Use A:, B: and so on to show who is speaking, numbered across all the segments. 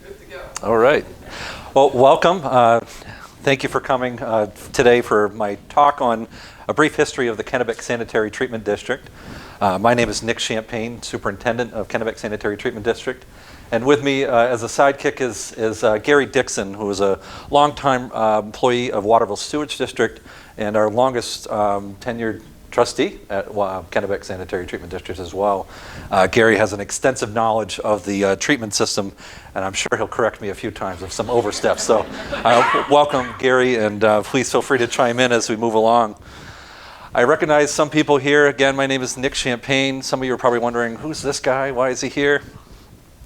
A: Good to go.
B: All right. Well, welcome. Thank you for coming today for my talk on a brief history of the Kennebec Sanitary Treatment District. My name is Nick Champagne, Superintendent of Kennebec Sanitary Treatment District. And with me as a sidekick is Gary Dixon, who is a longtime employee of Waterville Sewage District and our longest tenured trustee at Kennebec Sanitary Treatment District as well. Gary has an extensive knowledge of the treatment system, and I'm sure he'll correct me a few times of some oversteps. So welcome, Gary, and please feel free to chime in as we move along. I recognize some people here. Again, my name is Nick Champagne. Some of you are probably wondering, who's this guy? Why is he here?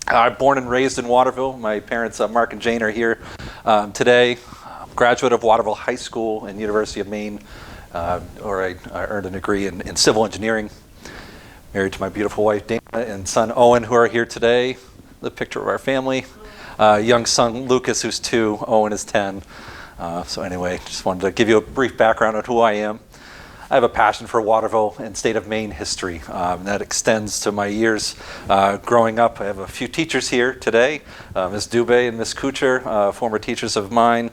B: I'm born and raised in Waterville. My parents, Mark and Jane, are here today. Graduate of Waterville High School and University of Maine, where I earned a degree in civil engineering. Married to my beautiful wife, Dana, and son, Owen, who are here today. The picture of our family. Young son, Lucas, who's 2. Owen is 10. So anyway, just wanted to give you a brief background on who I am. I have a passion for Waterville and state of Maine history. That extends to my years growing up. I have a few teachers here today, Ms. Dubé and Ms. Kuchar, former teachers of mine,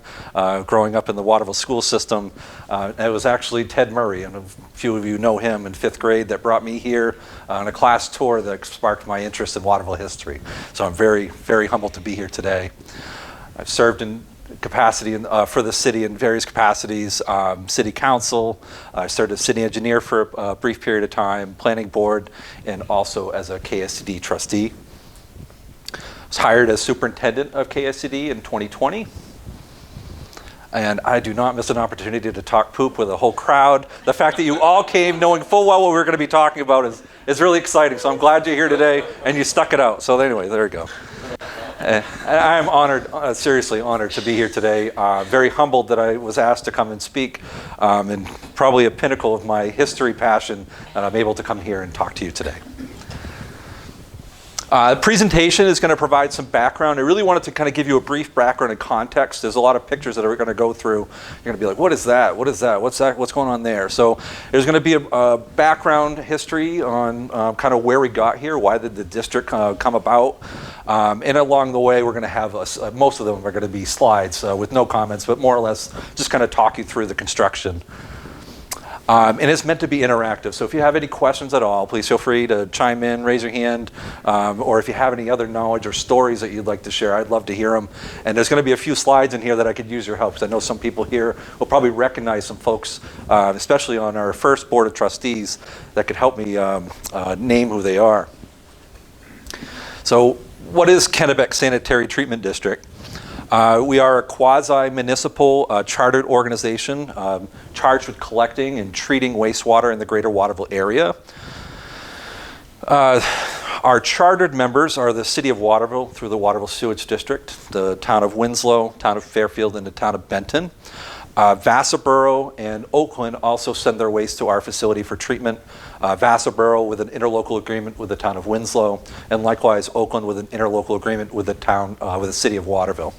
B: growing up in the Waterville school system. It was actually Ted Murray, and a few of you know him in 5th grade, that brought me here on a class tour that sparked my interest in Waterville history. So I'm very, very humbled to be here today. I've served in capacity for the city in various capacities, city council. I started as city engineer for a brief period of time, planning board, and also as a KSCD trustee. I was hired as superintendent of KSCD in 2020. And I do not miss an opportunity to talk poop with a whole crowd. The fact that you all came knowing full well what we were going to be talking about is really exciting. So I'm glad you're here today and you stuck it out. So anyway, there we go. I'm honored, seriously honored to be here today. Very humbled that I was asked to come and speak, and probably a pinnacle of my history passion that I'm able to come here and talk to you today. The presentation is going to provide some background. I really wanted to kind of give you a brief background and context. There's a lot of pictures that we're going to go through. You're going to be like, what is that? What is that? What's that? What's going on there? So there's going to be a background history on kind of where we got here, why did the district come about. And along the way, we're going to have, most of them are going to be slides with no comments, but more or less just kind of talk you through the construction. And it's meant to be interactive. So if you have any questions at all, please feel free to chime in, raise your hand, or if you have any other knowledge or stories that you'd like to share, I'd love to hear them. And there's going to be a few slides in here that I could use your help, because I know some people here will probably recognize some folks, especially on our first board of trustees, that could help me name who they are. So what is Kennebec Sanitary Treatment District? We are a quasi-municipal chartered organization charged with collecting and treating wastewater in the greater Waterville area. Our chartered members are the City of Waterville through the Waterville Sewage District, the town of Winslow, town of Fairfield, and the town of Benton. Vassaboro and Oakland also send their waste to our facility for treatment. Vassaboro with an interlocal agreement with the town of Winslow, and likewise Oakland with an interlocal agreement with the town, with the City of Waterville.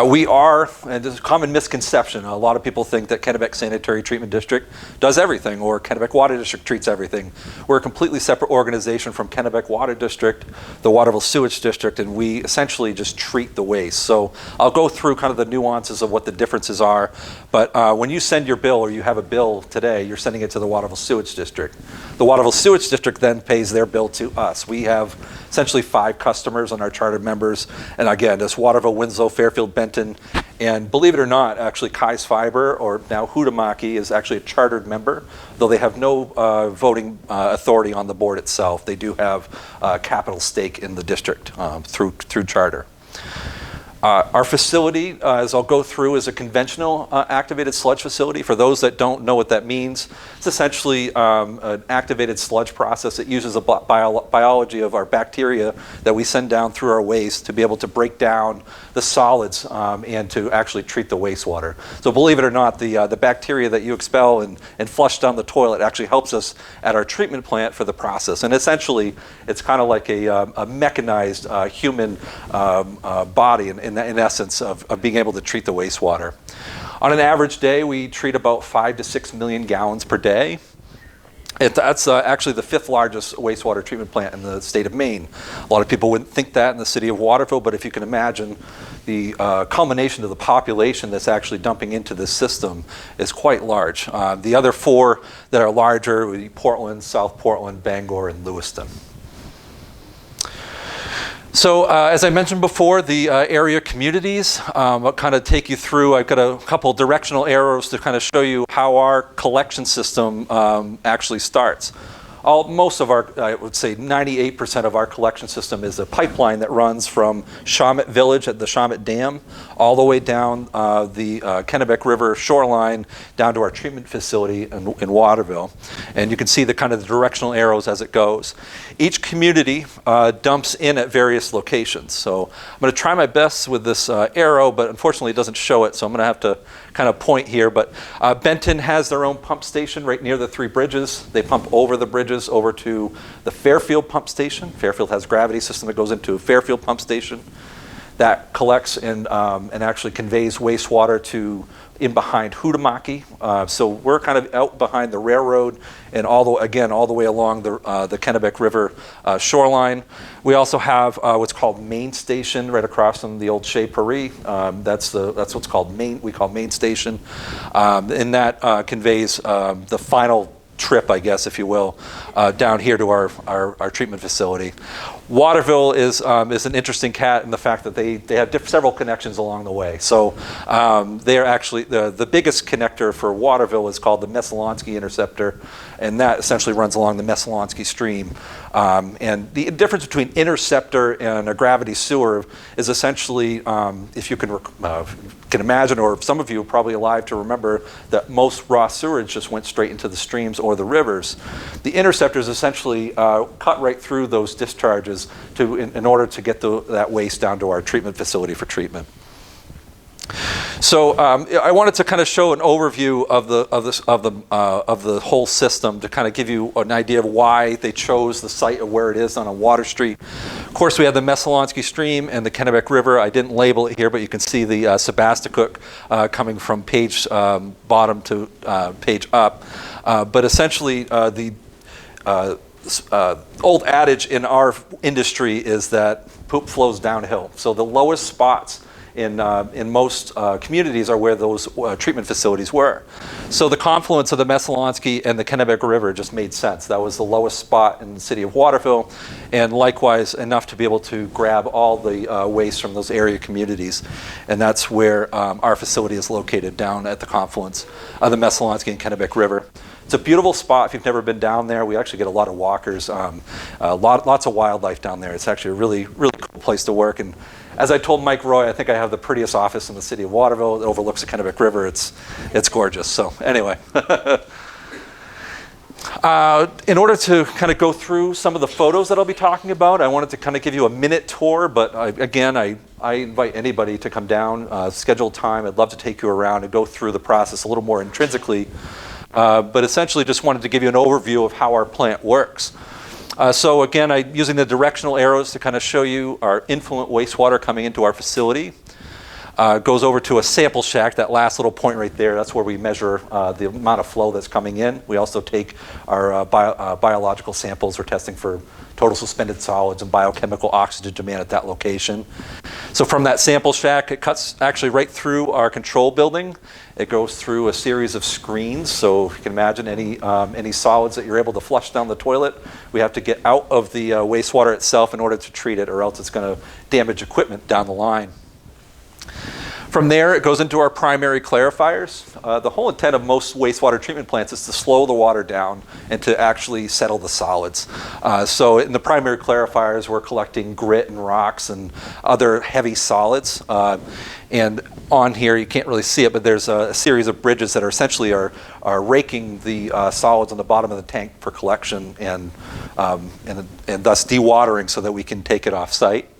B: We are, and there's a common misconception, a lot of people think that Kennebec Sanitary Treatment District does everything, or Kennebec Water District treats everything. We're a completely separate organization from Kennebec Water District, the Waterville Sewage District, and we essentially just treat the waste. So I'll go through kind of the nuances of what the differences are, but when you send your bill, or you have a bill today, you're sending it to the Waterville Sewage District. The Waterville Sewage District then pays their bill to us. We have essentially 5 customers on our chartered members, and again, it's Waterville, Winslow, Fairfield, Benton, and believe it or not, actually Kai's Fiber, or now Huhtamaki, is actually a chartered member, though they have no voting authority on the board itself. They do have a capital stake in the district through charter. Our facility, as I'll go through, is a conventional activated sludge facility. For those that don't know what that means, it's essentially an activated sludge process that uses the biology of our bacteria that we send down through our waste to be able to break down the solids and to actually treat the wastewater. So believe it or not, the bacteria that you expel and flush down the toilet actually helps us at our treatment plant for the process. And essentially, it's kind of like a mechanized human body in essence of being able to treat the wastewater. On an average day, we treat about 5 to 6 million gallons per day. That's actually the 5th largest wastewater treatment plant in the state of Maine. A lot of people wouldn't think that in the city of Waterville, but if you can imagine, the culmination of the population that's actually dumping into this system is quite large. The other 4 that are larger would be Portland, South Portland, Bangor, and Lewiston. So as I mentioned before, the area communities, I'll kind of take you through. I've got a couple directional arrows to kind of show you how our collection system actually starts. Most of our, I would say 98% of our collection system is a pipeline that runs from Shawmut Village at the Shawmut Dam all the way down the Kennebec River shoreline down to our treatment facility in Waterville. And you can see the kind of the directional arrows as it goes. Each community dumps in at various locations. So I'm going to try my best with this arrow, but unfortunately it doesn't show it, so I'm going to have to kind of point here. But Benton has their own pump station right near the 3 bridges. They pump over the bridges over to the Fairfield pump station. Fairfield has a gravity system that goes into a Fairfield pump station that collects and actually conveys wastewater to in behind Hootamaki. So we're kind of out behind the railroad and all the way along the Kennebec River shoreline. We also have what's called Maine Station right across from the old Chez Paris. That's what's called Maine. We call Maine Station, and that conveys the final trip, I guess, if you will, down here to our treatment facility. Waterville is an interesting cat in the fact that they have several connections along the way. So they're actually, the biggest connector for Waterville is called the Messalonsky Interceptor, and that essentially runs along the Messalonsky Stream. And the difference between interceptor and a gravity sewer is essentially, if you can imagine, or some of you are probably alive to remember, that most raw sewage just went straight into the streams or the rivers. The interceptors essentially cut right through those discharges in order to get that waste down to our treatment facility for treatment. So I wanted to kind of show an overview of the whole system to kind of give you an idea of why they chose the site of where it is on a water street. Of course, we have the Messalonsky Stream and the Kennebec River. I didn't label it here, but you can see the Sebasticook coming from page bottom to page up. But essentially, the old adage in our industry is that poop flows downhill. So the lowest spots in most communities are where those treatment facilities were. So the confluence of the Messalonsky and the Kennebec River just made sense. That was the lowest spot in the city of Waterville, and likewise enough to be able to grab all the waste from those area communities. And that's where our facility is located, down at the confluence of the Messalonsky and Kennebec River. It's a beautiful spot. If you've never been down there, we actually get a lot of walkers, lots of wildlife down there. It's actually a really, really cool place to work. And as I told Mike Roy, I think I have the prettiest office in the city of Waterville. It overlooks the Kennebec River. It's gorgeous. So anyway. In order to kind of go through some of the photos that I'll be talking about, I wanted to kind of give you a minute tour, but I invite anybody to come down, schedule time. I'd love to take you around and go through the process a little more intrinsically. But essentially just wanted to give you an overview of how our plant works. So again, using the directional arrows to kind of show you our influent wastewater coming into our facility. Goes over to a sample shack, that last little point right there. That's where we measure the amount of flow that's coming in. We also take our biological samples. We're testing for total suspended solids and biochemical oxygen demand at that location. So from that sample shack, it cuts actually right through our control building. It goes through a series of screens. So if you can imagine any solids that you're able to flush down the toilet, we have to get out of the wastewater itself in order to treat it, or else it's going to damage equipment down the line. From there, it goes into our primary clarifiers. The whole intent of most wastewater treatment plants is to slow the water down and to actually settle the solids. So in the primary clarifiers, we're collecting grit and rocks and other heavy solids. And on here, you can't really see it, but there's a series of bridges that are essentially are raking the solids on the bottom of the tank for collection and thus dewatering so that we can take it off site.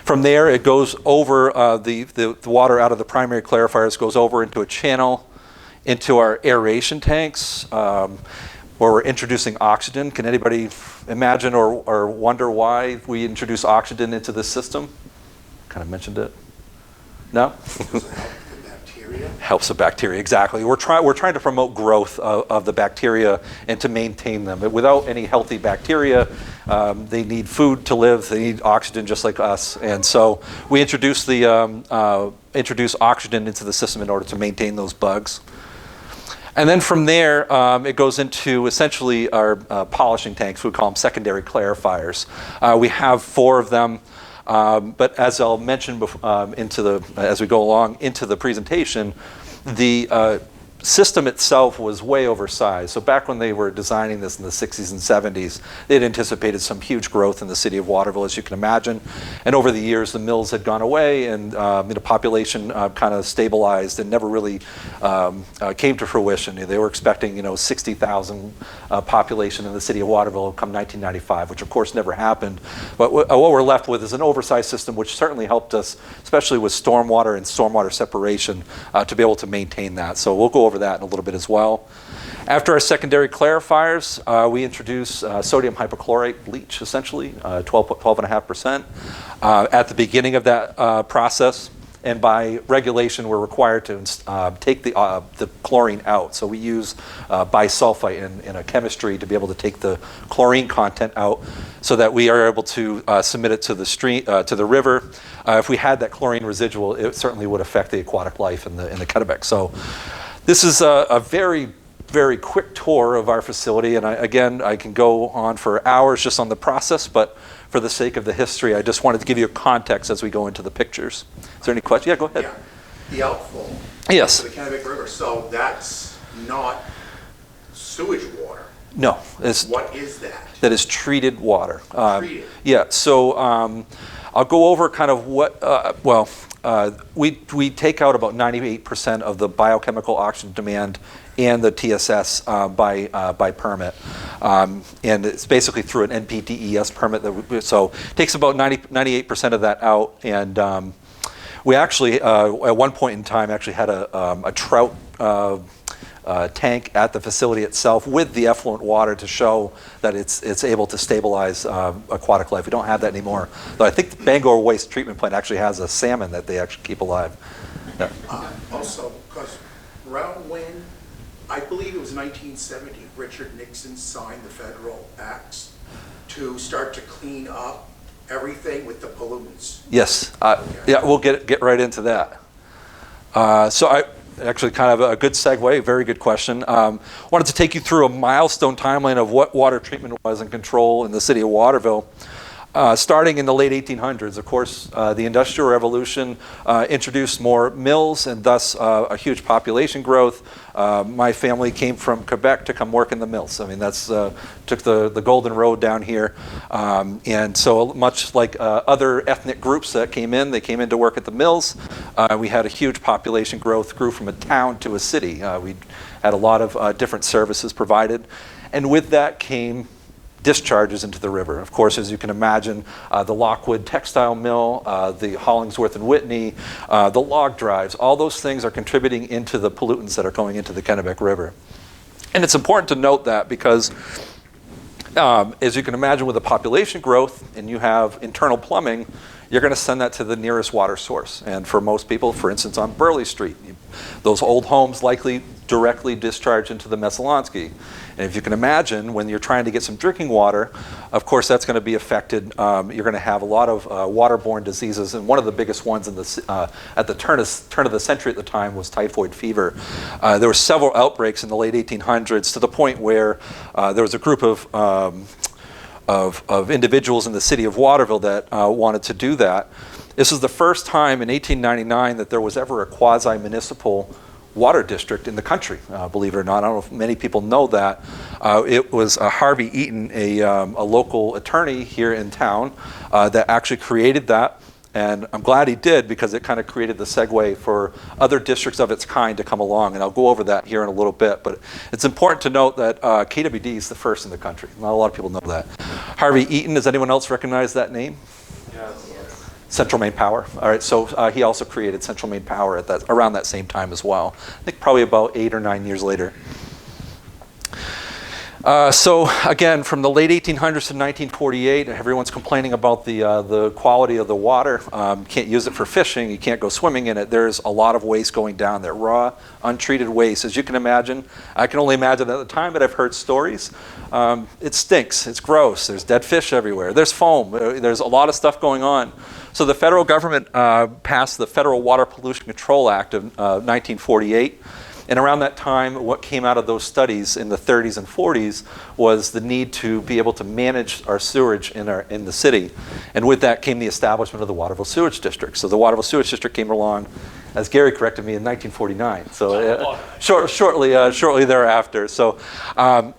B: From there, it goes over the water out of the primary clarifiers, goes over into a channel, into our aeration tanks, where we're introducing oxygen. Can anybody imagine or wonder why we introduce oxygen into this system? Kind of mentioned it. No?
A: Because of the bacteria bacteria?
B: Helps the bacteria, exactly. We're trying to promote growth of the bacteria and to maintain them. Without any healthy bacteria, they need food to live. They need oxygen just like us. And so we introduce oxygen into the system in order to maintain those bugs. And then from there, it goes into essentially our polishing tanks. We call them secondary clarifiers. We have 4 of them. But as I'll mention as we go along into the presentation, the system itself was way oversized. So back when they were designing this in the 60s and 70s, they'd anticipated some huge growth in the city of Waterville, as you can imagine. And over the years, the mills had gone away, and the population kind of stabilized and never really came to fruition. They were expecting, 60,000 population in the city of Waterville come 1995, which of course never happened. But what we're left with is an oversized system, which certainly helped us, especially with stormwater and stormwater separation, to be able to maintain that. So we'll go over that in a little bit as well. After our secondary clarifiers, we introduce sodium hypochlorite bleach, essentially, 12.5%, at the beginning of that process. And by regulation, we're required to take the chlorine out. So we use bisulfite in a chemistry to be able to take the chlorine content out, so that we are able to submit it to the stream, to the river. If we had that chlorine residual, it certainly would affect the aquatic life in the Kennebec. So this is a very, very quick tour of our facility, and I can go on for hours just on the process, but for the sake of the history, I just wanted to give you a context as we go into the pictures. Is there any question? Yeah, go ahead.
A: Yeah, the outflow.
B: Yes.
A: To the Kennebec River. So that's not sewage water.
B: No.
A: What is that?
B: That is treated water.
A: Treated.
B: Yeah. So I'll go over kind of what. We take out about 98% of the biochemical oxygen demand and the TSS by permit, and it's basically through an NPDES permit. So it takes about 98% of that out, and we actually at one point in time actually had a trout tank at the facility itself with the effluent water to show that it's able to stabilize aquatic life. We don't have that anymore. Though I think the Bangor Waste Treatment Plant actually has a salmon that they actually keep alive. Yeah.
A: Also, because around when, I believe it was 1970, Richard Nixon signed the federal acts to start to clean up everything with the pollutants.
B: Yes. Yeah, we'll get right into that. Actually, kind of a good segue, very good question. Wanted to take you through a milestone timeline of what water treatment was in control in the city of Waterville. Starting in the late 1800s, of course, the Industrial Revolution introduced more mills and thus a huge population growth. My family came from Quebec to come work in the mills. I mean, that's took the Golden Road down here. And so much like other ethnic groups that came in, they came in to work at the mills. We had a huge population growth, grew from a town to a city. We had a lot of different services provided. And with that came discharges into the river. Of course, as you can imagine, the Lockwood textile mill, the Hollingsworth and Whitney, the log drives, all those things are contributing into the pollutants that are going into the Kennebec River. And it's important to note that because as you can imagine, with the population growth and you have internal plumbing, you're going to send that to the nearest water source. And for most people, for instance, on Burleigh Street, those old homes likely directly discharge into the Messalonsky. And if you can imagine, when you're trying to get some drinking water, of course that's going to be affected. You're going to have a lot of waterborne diseases, and one of the biggest ones in at the turn of the century at the time was typhoid fever. There were several outbreaks in the late 1800s to the point where there was a group of individuals in the city of Waterville that wanted to do that. This is the first time in 1899 that there was ever a quasi-municipal water district in the country, believe it or not. I don't know if many people know that. It was Harvey Eaton, a local attorney here in town, that actually created that. And I'm glad he did, because it kind of created the segue for other districts of its kind to come along. And I'll go over that here in a little bit. But it's important to note that KWD is the first in the country. Not a lot of people know that. Harvey Eaton, does anyone else recognize that name?
A: Yes.
B: Central Maine Power. All right, so he also created Central Maine Power at around that same time as well. I think probably about 8 or 9 years later. So again, from the late 1800s to 1948, everyone's complaining about the quality of the water. Can't use it for fishing. You can't go swimming in it. There's a lot of waste going down there, raw, untreated waste. As you can imagine, I can only imagine at the time, but I've heard stories. It stinks. It's gross. There's dead fish everywhere. There's foam. There's a lot of stuff going on. So the federal government passed the Federal Water Pollution Control Act of 1948. And around that time, what came out of those studies in the 30s and 40s was the need to be able to manage our sewage in the city. And with that came the establishment of the Waterville Sewage District. So the Waterville Sewage District came along, as Gary corrected me, in 1949. So shortly thereafter. So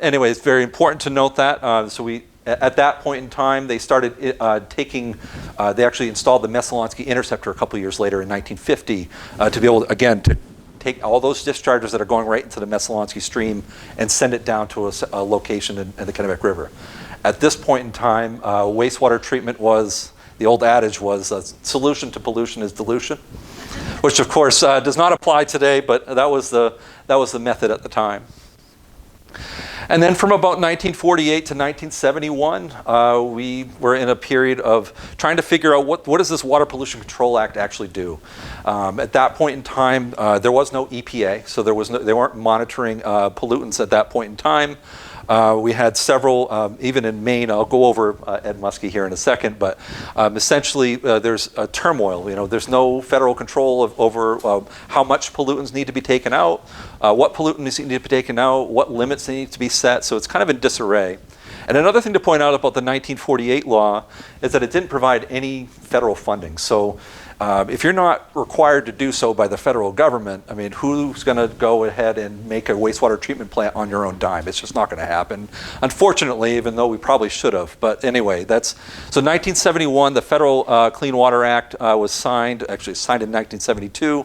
B: anyway, it's very important to note that. So we, at that point in time, they started they actually installed the Messalonsky Interceptor a couple years later in 1950 to be able, again, to take all those discharges that are going right into the Messalonsky stream and send it down to a location in the Kennebec River. At this point in time, wastewater treatment was, the old adage was, solution to pollution is dilution, which of course does not apply today, but that was the method at the time. And then from about 1948 to 1971, we were in a period of trying to figure out what does this Water Pollution Control Act actually do. At that point in time, there was no EPA, so they weren't monitoring pollutants at that point in time. We had several, even in Maine. I'll go over Ed Muskie here in a second, but essentially there's a turmoil. You know, there's no federal control over how much pollutants need to be taken out, what pollutants need to be taken out, what limits need to be set. So it's kind of in disarray. And another thing to point out about the 1948 law is that it didn't provide any federal funding. So if you're not required to do so by the federal government, I mean, who's going to go ahead and make a wastewater treatment plant on your own dime? It's just not going to happen, unfortunately, even though we probably should have. But anyway, so 1971, the Federal Clean Water Act was signed, actually signed in 1972,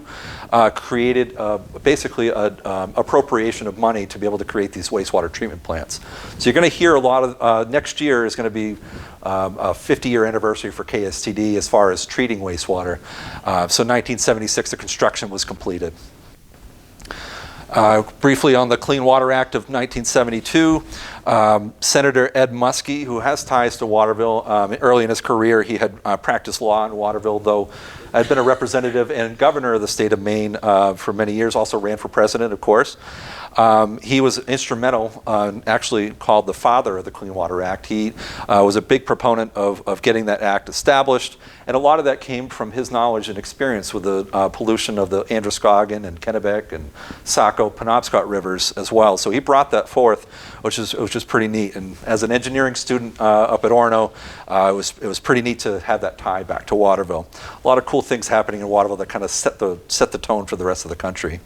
B: created basically an appropriation of money to be able to create these wastewater treatment plants. So you're going to hear a lot of, next year is going to be a 50-year anniversary for KSTD as far as treating wastewater. So 1976, the construction was completed. Briefly on the Clean Water Act of 1972, Senator Ed Muskie, who has ties to Waterville, early in his career he had practiced law in Waterville, though had been a representative and governor of the state of Maine for many years, also ran for president, of course. He was instrumental, actually called the father of the Clean Water Act. He was a big proponent of getting that act established, and a lot of that came from his knowledge and experience with the pollution of the Androscoggin and Kennebec and Saco, Penobscot rivers as well. So he brought that forth, which is pretty neat. And as an engineering student up at Orono, it was pretty neat to have that tie back to Waterville. A lot of cool things happening in Waterville that kind of set the tone for the rest of the country.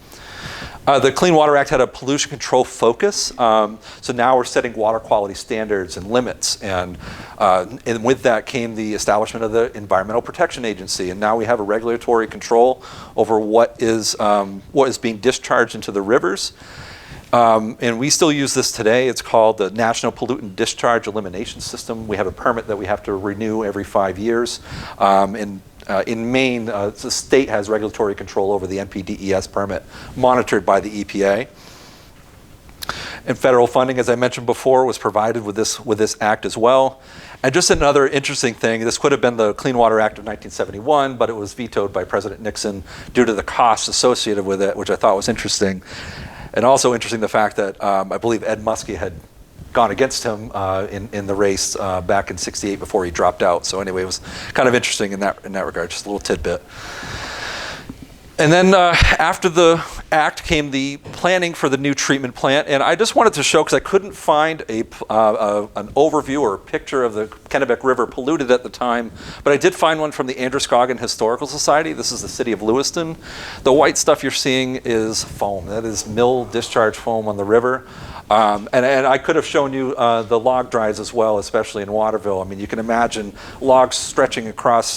B: The Clean Water Act had a pollution control focus, so now we're setting water quality standards and limits, and with that came the establishment of the Environmental Protection Agency, and now we have a regulatory control over what is being discharged into the rivers. And we still use this today. It's called the National Pollutant Discharge Elimination System. We have a permit that we have to renew every 5 years. In Maine, the state has regulatory control over the NPDES permit, monitored by the EPA. And federal funding, as I mentioned before, was provided with this act as well. And just another interesting thing, this could have been the Clean Water Act of 1971, but it was vetoed by President Nixon due to the costs associated with it, which I thought was interesting. And also interesting the fact that I believe Ed Muskie had gone against him in the race back in '68 before he dropped out. So anyway, it was kind of interesting in that regard, just a little tidbit. And then after the act came the planning for the new treatment plant, and I just wanted to show, because I couldn't find an overview or a picture of the Kennebec River polluted at the time, but I did find one from the Androscoggin Historical Society. This is the city of Lewiston. The white stuff you're seeing is foam. That is mill discharge foam on the river. And I could have shown you the log drives as well, especially in Waterville. I mean, you can imagine logs stretching across,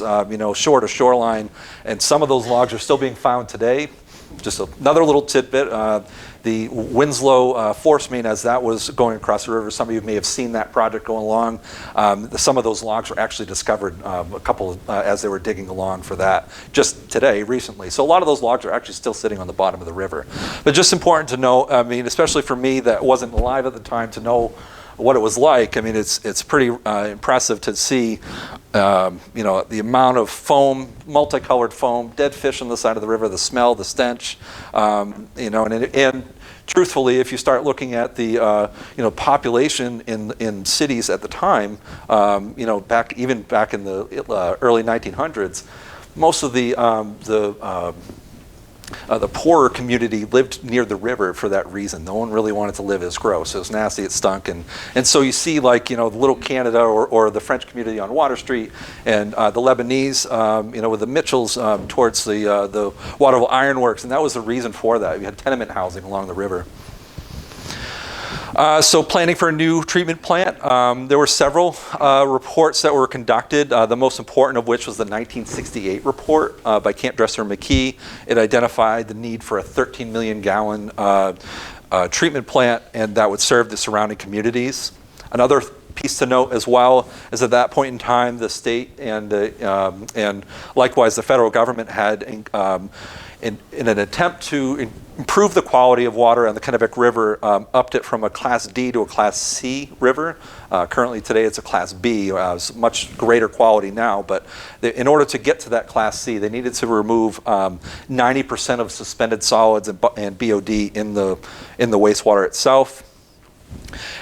B: shore to shoreline, and some of those logs are still being found today. Just another little tidbit, the Winslow force main, as that was going across the river, some of you may have seen that project going along. Some of those logs were actually discovered as they were digging along for that just today, recently. So a lot of those logs are actually still sitting on the bottom of the river. But just important to know, I mean, especially for me that wasn't alive at the time, to know what it was like, I mean, it's pretty impressive to see, the amount of foam, multicolored foam, dead fish on the side of the river, the smell, the stench, and truthfully, if you start looking at the population in cities at the time, back in the early 1900s, most of the poorer community lived near the river for that reason. No one really wanted to live as gross. It was nasty, it stunk. And so you see the Little Canada or the French community on Water Street and the Lebanese, with the Mitchells towards the Waterville Ironworks. And that was the reason for that. You had tenement housing along the river. So planning for a new treatment plant, there were several reports that were conducted, the most important of which was the 1968 report by Camp Dresser McKee. It identified the need for a 13 million gallon treatment plant, and that would serve the surrounding communities. Another piece to note as well is at that point in time, the state and likewise the federal government had in an attempt to improve the quality of water on the Kennebec River, upped it from a Class D to a Class C river. Currently today it's a Class B. It's much greater quality now, but in order to get to that Class C, they needed to remove 90% of suspended solids and BOD in the wastewater itself.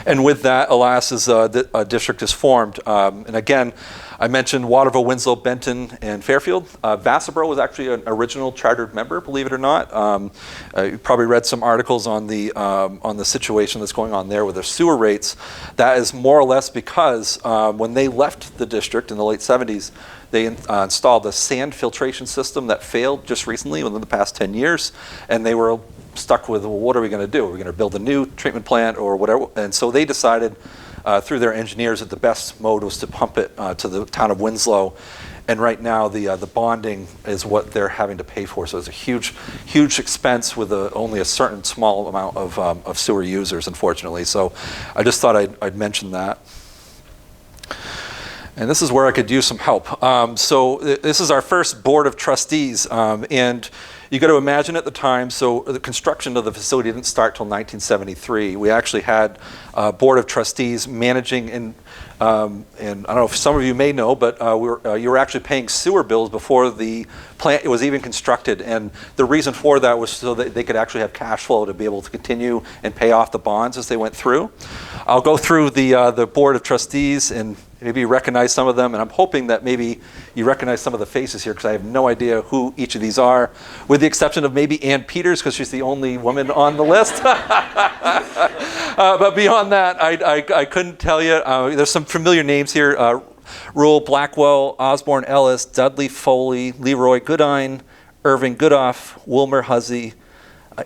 B: And with that, alas, a district is formed. And again, I mentioned Waterville, Winslow, Benton, and Fairfield. Vassabro was actually an original chartered member, believe it or not. You probably read some articles on the situation that's going on there with their sewer rates. That is more or less because when they left the district in the late 70s, they installed a sand filtration system that failed just recently within the past 10 years, and they were stuck with, well, what are we going to do? Are we going to build a new treatment plant or whatever? And so they decided through their engineers that the best mode was to pump it to the town of Winslow. And right now the bonding is what they're having to pay for. So it's a huge expense with only a certain small amount of sewer users, unfortunately. So I just thought I'd mention that. And this is where I could use some help. So this is our first board of trustees, and you got to imagine at the time, so the construction of the facility didn't start till 1973. We actually had a board of trustees managing, and I don't know if some of you may know, but you were actually paying sewer bills before the plant was even constructed. And the reason for that was so that they could actually have cash flow to be able to continue and pay off the bonds as they went through. I'll go through the board of trustees and maybe you recognize some of them, and I'm hoping that maybe you recognize some of the faces here because I have no idea who each of these are, with the exception of maybe Ann Peters because she's the only woman on the list. But beyond that, I couldn't tell you. There's some familiar names here. Rule Blackwell, Osborne Ellis, Dudley Foley, Leroy Goodine, Irving Goodoff, Wilmer Huzzy,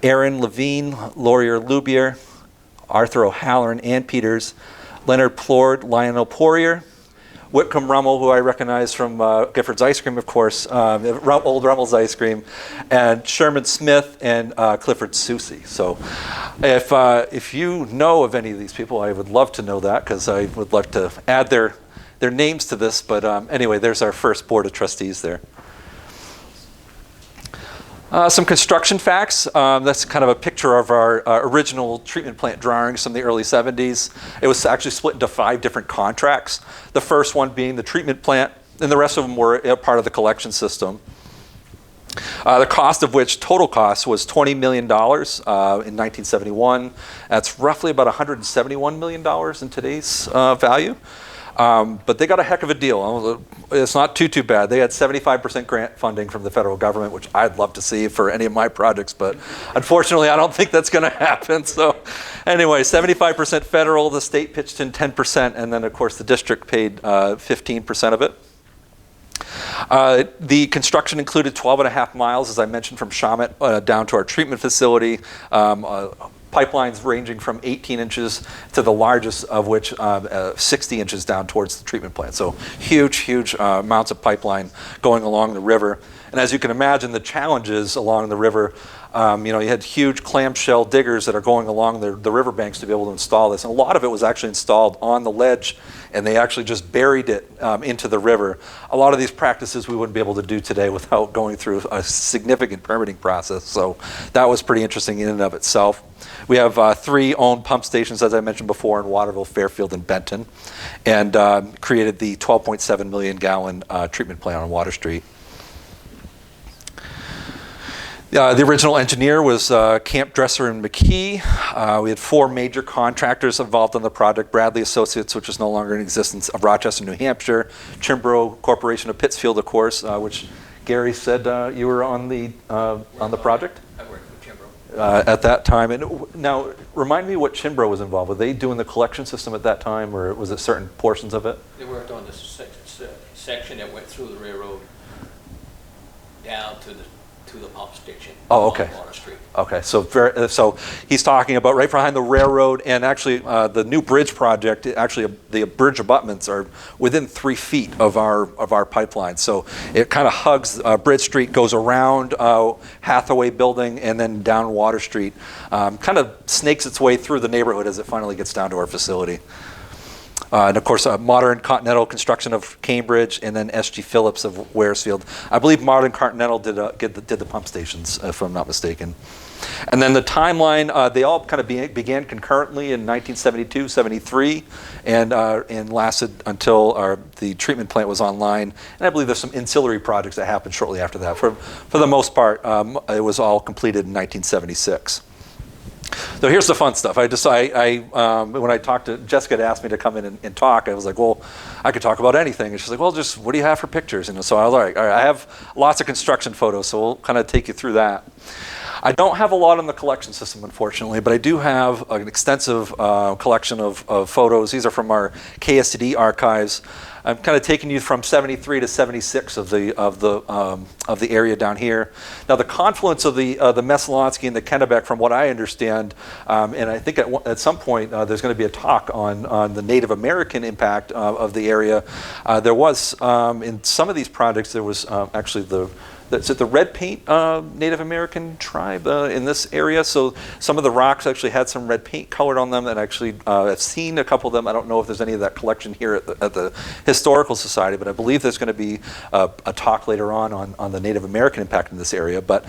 B: Aaron Levine, Laurier Lubier, Arthur O'Halloran, Ann Peters, Leonard Plord, Lionel Poirier, Whitcomb Rummel, who I recognize from Gifford's Ice Cream, of course, Old Rummel's Ice Cream, and Sherman Smith and Clifford Susie. So if you know of any of these people, I would love to know that because I would like to add their names to this. But anyway, there's our first board of trustees there. Some construction facts. That's kind of a picture of our original treatment plant drawings from the early 70s. It was actually split into 5 different contracts. The first one being the treatment plant, and the rest of them were part of the collection system. The cost of which, total cost, was $20 million in 1971. That's roughly about $171 million in today's value. But they got a heck of a deal. It's not too bad. They had 75% grant funding from the federal government, which I'd love to see for any of my projects, but unfortunately I don't think that's going to happen. So anyway, 75% federal, the state pitched in 10%, and then of course the district paid 15% of it. The construction included 12.5 miles, as I mentioned, from Shawmut down to our treatment facility. Pipelines ranging from 18 inches to the largest of which 60 inches down towards the treatment plant. So huge amounts of pipeline going along the river. And as you can imagine, the challenges along the river You had huge clamshell diggers that are going along the riverbanks to be able to install this. And a lot of it was actually installed on the ledge, and they actually just buried it into the river. A lot of these practices we wouldn't be able to do today without going through a significant permitting process. So that was pretty interesting in and of itself. We have 3 owned pump stations, as I mentioned before, in Waterville, Fairfield, and Benton, and created the 12.7 million gallon treatment plant on Water Street. The original engineer was Camp Dresser and McKee. We had 4 major contractors involved in the project: Bradley Associates, which is no longer in existence, of Rochester, New Hampshire; Chimbro Corporation of Pittsfield, of course, which Gary said you were on the project?
C: I worked with Chimbro.
B: At that time. And now, remind me what Chimbro was involved with. Were they doing the collection system at that time, or was it certain portions of it?
C: They worked on the section that went through the railroad down to the pump station.
B: Oh, okay.
C: On Water Street.
B: Okay, so he's talking about right behind the railroad, and actually the new bridge project. Actually, the bridge abutments are within 3 feet of our pipeline. So it kind of hugs Bridge Street, goes around Hathaway Building, and then down Water Street. Kind of snakes its way through the neighborhood as it finally gets down to our facility. And of course, Modern Continental construction of Cambridge, and then S.G. Phillips of Waresfield. I believe Modern Continental did the pump stations, if I'm not mistaken. And then the timeline, they all kind of began concurrently in 1972, 73, and lasted until the treatment plant was online. And I believe there's some ancillary projects that happened shortly after that. For the most part, it was all completed in 1976. So here's the fun stuff. When I talked to Jessica, to ask me to come in and talk, I was like, well, I could talk about anything. And she's like, well, just what do you have for pictures? And so I was like, all right, I have lots of construction photos, so we'll kind of take you through that. I don't have a lot on the collection system, unfortunately, but I do have an extensive collection of photos. These are from our KSTD archives. I'm kind of taking you from 73 to 76 of the area down here. Now, the confluence of the Messalonskee and the Kennebec, from what I understand, and I think at some point there's going to be a talk on the Native American impact of the area. There was in some of these projects there was actually the red paint Native American tribe in this area. So some of the rocks actually had some red paint colored on them, and actually I've seen a couple of them. I don't know if there's any of that collection here at the Historical Society, but I believe there's going to be a talk later on the Native American impact in this area. But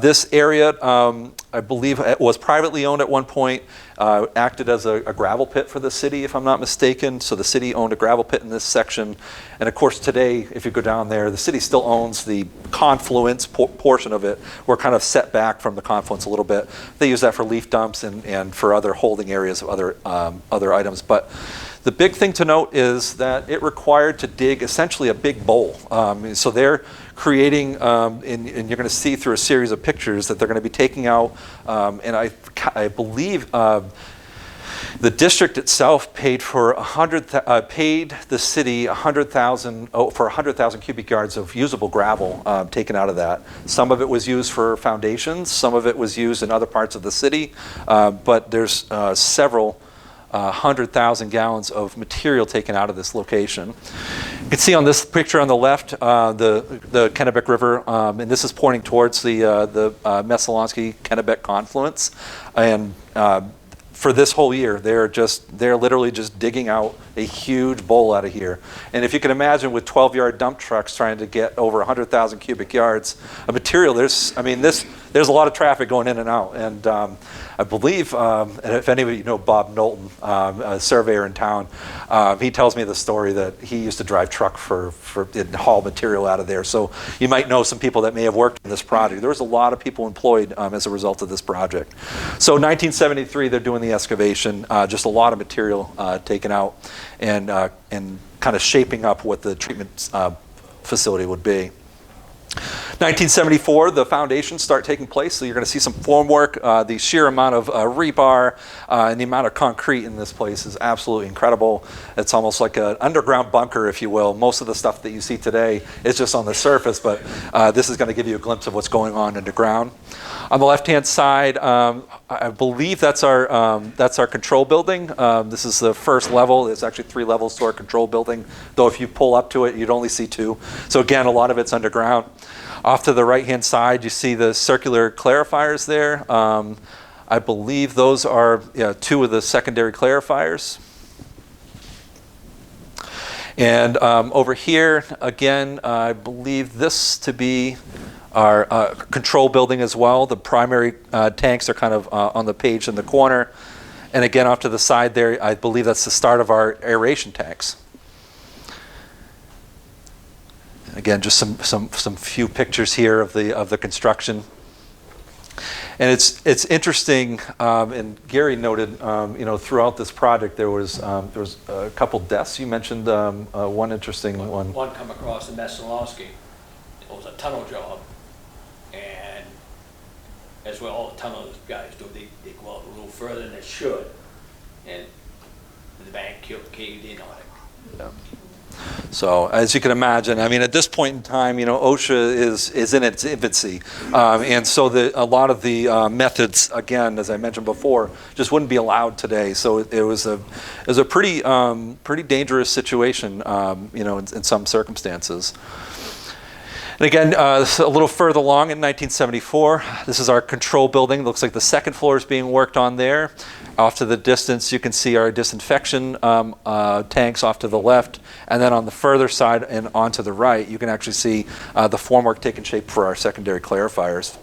B: this area, I believe, it was privately owned at one point, acted as a gravel pit for the city, if I'm not mistaken. So the city owned a gravel pit in this section. And of course today, if you go down there, the city still owns the confluence portion of it. We're kind of set back from the confluence a little bit. They use that for leaf dumps and for other holding areas of other items. But the big thing to note is that it required to dig essentially a big bowl. So they're creating, and you're going to see through a series of pictures that they're going to be taking out, and I believe the district itself paid paid the city 100,000 for 100,000 cubic yards of usable gravel taken out of that. Some of it was used for foundations, some of it was used in other parts of the city, but there's several 100,000 gallons of material taken out of this location. You can see on this picture on the left the Kennebec River, and this is pointing towards the Messalonskee-Kennebec confluence. And for this whole year, they're literally just digging out a huge bowl out of here. And if you can imagine, with 12-yard dump trucks trying to get over 100,000 cubic yards of material, there's a lot of traffic going in and out. And I believe, and if any of you know Bob Knowlton, a surveyor in town, he tells me the story that he used to drive truck and haul material out of there. So you might know some people that may have worked in this project. There was a lot of people employed as a result of this project. So 1973, they're doing the excavation, just a lot of material taken out, and kind of shaping up what the treatment facility would be. 1974, the foundations start taking place, so you're going to see some formwork. The sheer amount of rebar and the amount of concrete in this place is absolutely incredible. It's almost like an underground bunker, if you will. Most of the stuff that you see today is just on the surface, but this is going to give you a glimpse of what's going on underground. On the left-hand side, I believe that's our control building. This is the first level. There's actually 3 levels to our control building, though if you pull up to it, you'd only see 2. So again, a lot of it's underground. Off to the right-hand side, you see the circular clarifiers there. I believe those are 2 of the secondary clarifiers. And over here, again, I believe this to be our control building as well. The primary tanks are kind of on the page in the corner. And again, off to the side there, I believe that's the start of our aeration tanks. Again, just some few pictures here of the construction. And it's interesting, and Gary noted, throughout this project there was a couple deaths. You mentioned one interesting one.
C: One come across in Messalowski. It was a tunnel job, and as well, all the tunnel guys do, they go out a little further than they should, and the bank caved in on it.
B: Yeah. So as you can imagine, I mean, at this point in time, OSHA is in its infancy, and so a lot of the methods, again, as I mentioned before, just wouldn't be allowed today. So it was a pretty dangerous situation, in some circumstances. And again, a little further along in 1974, this is our control building. Looks like the second floor is being worked on there. Off to the distance, you can see our disinfection tanks off to the left. And then on the further side and onto the right, you can actually see the formwork taking shape for our secondary clarifiers.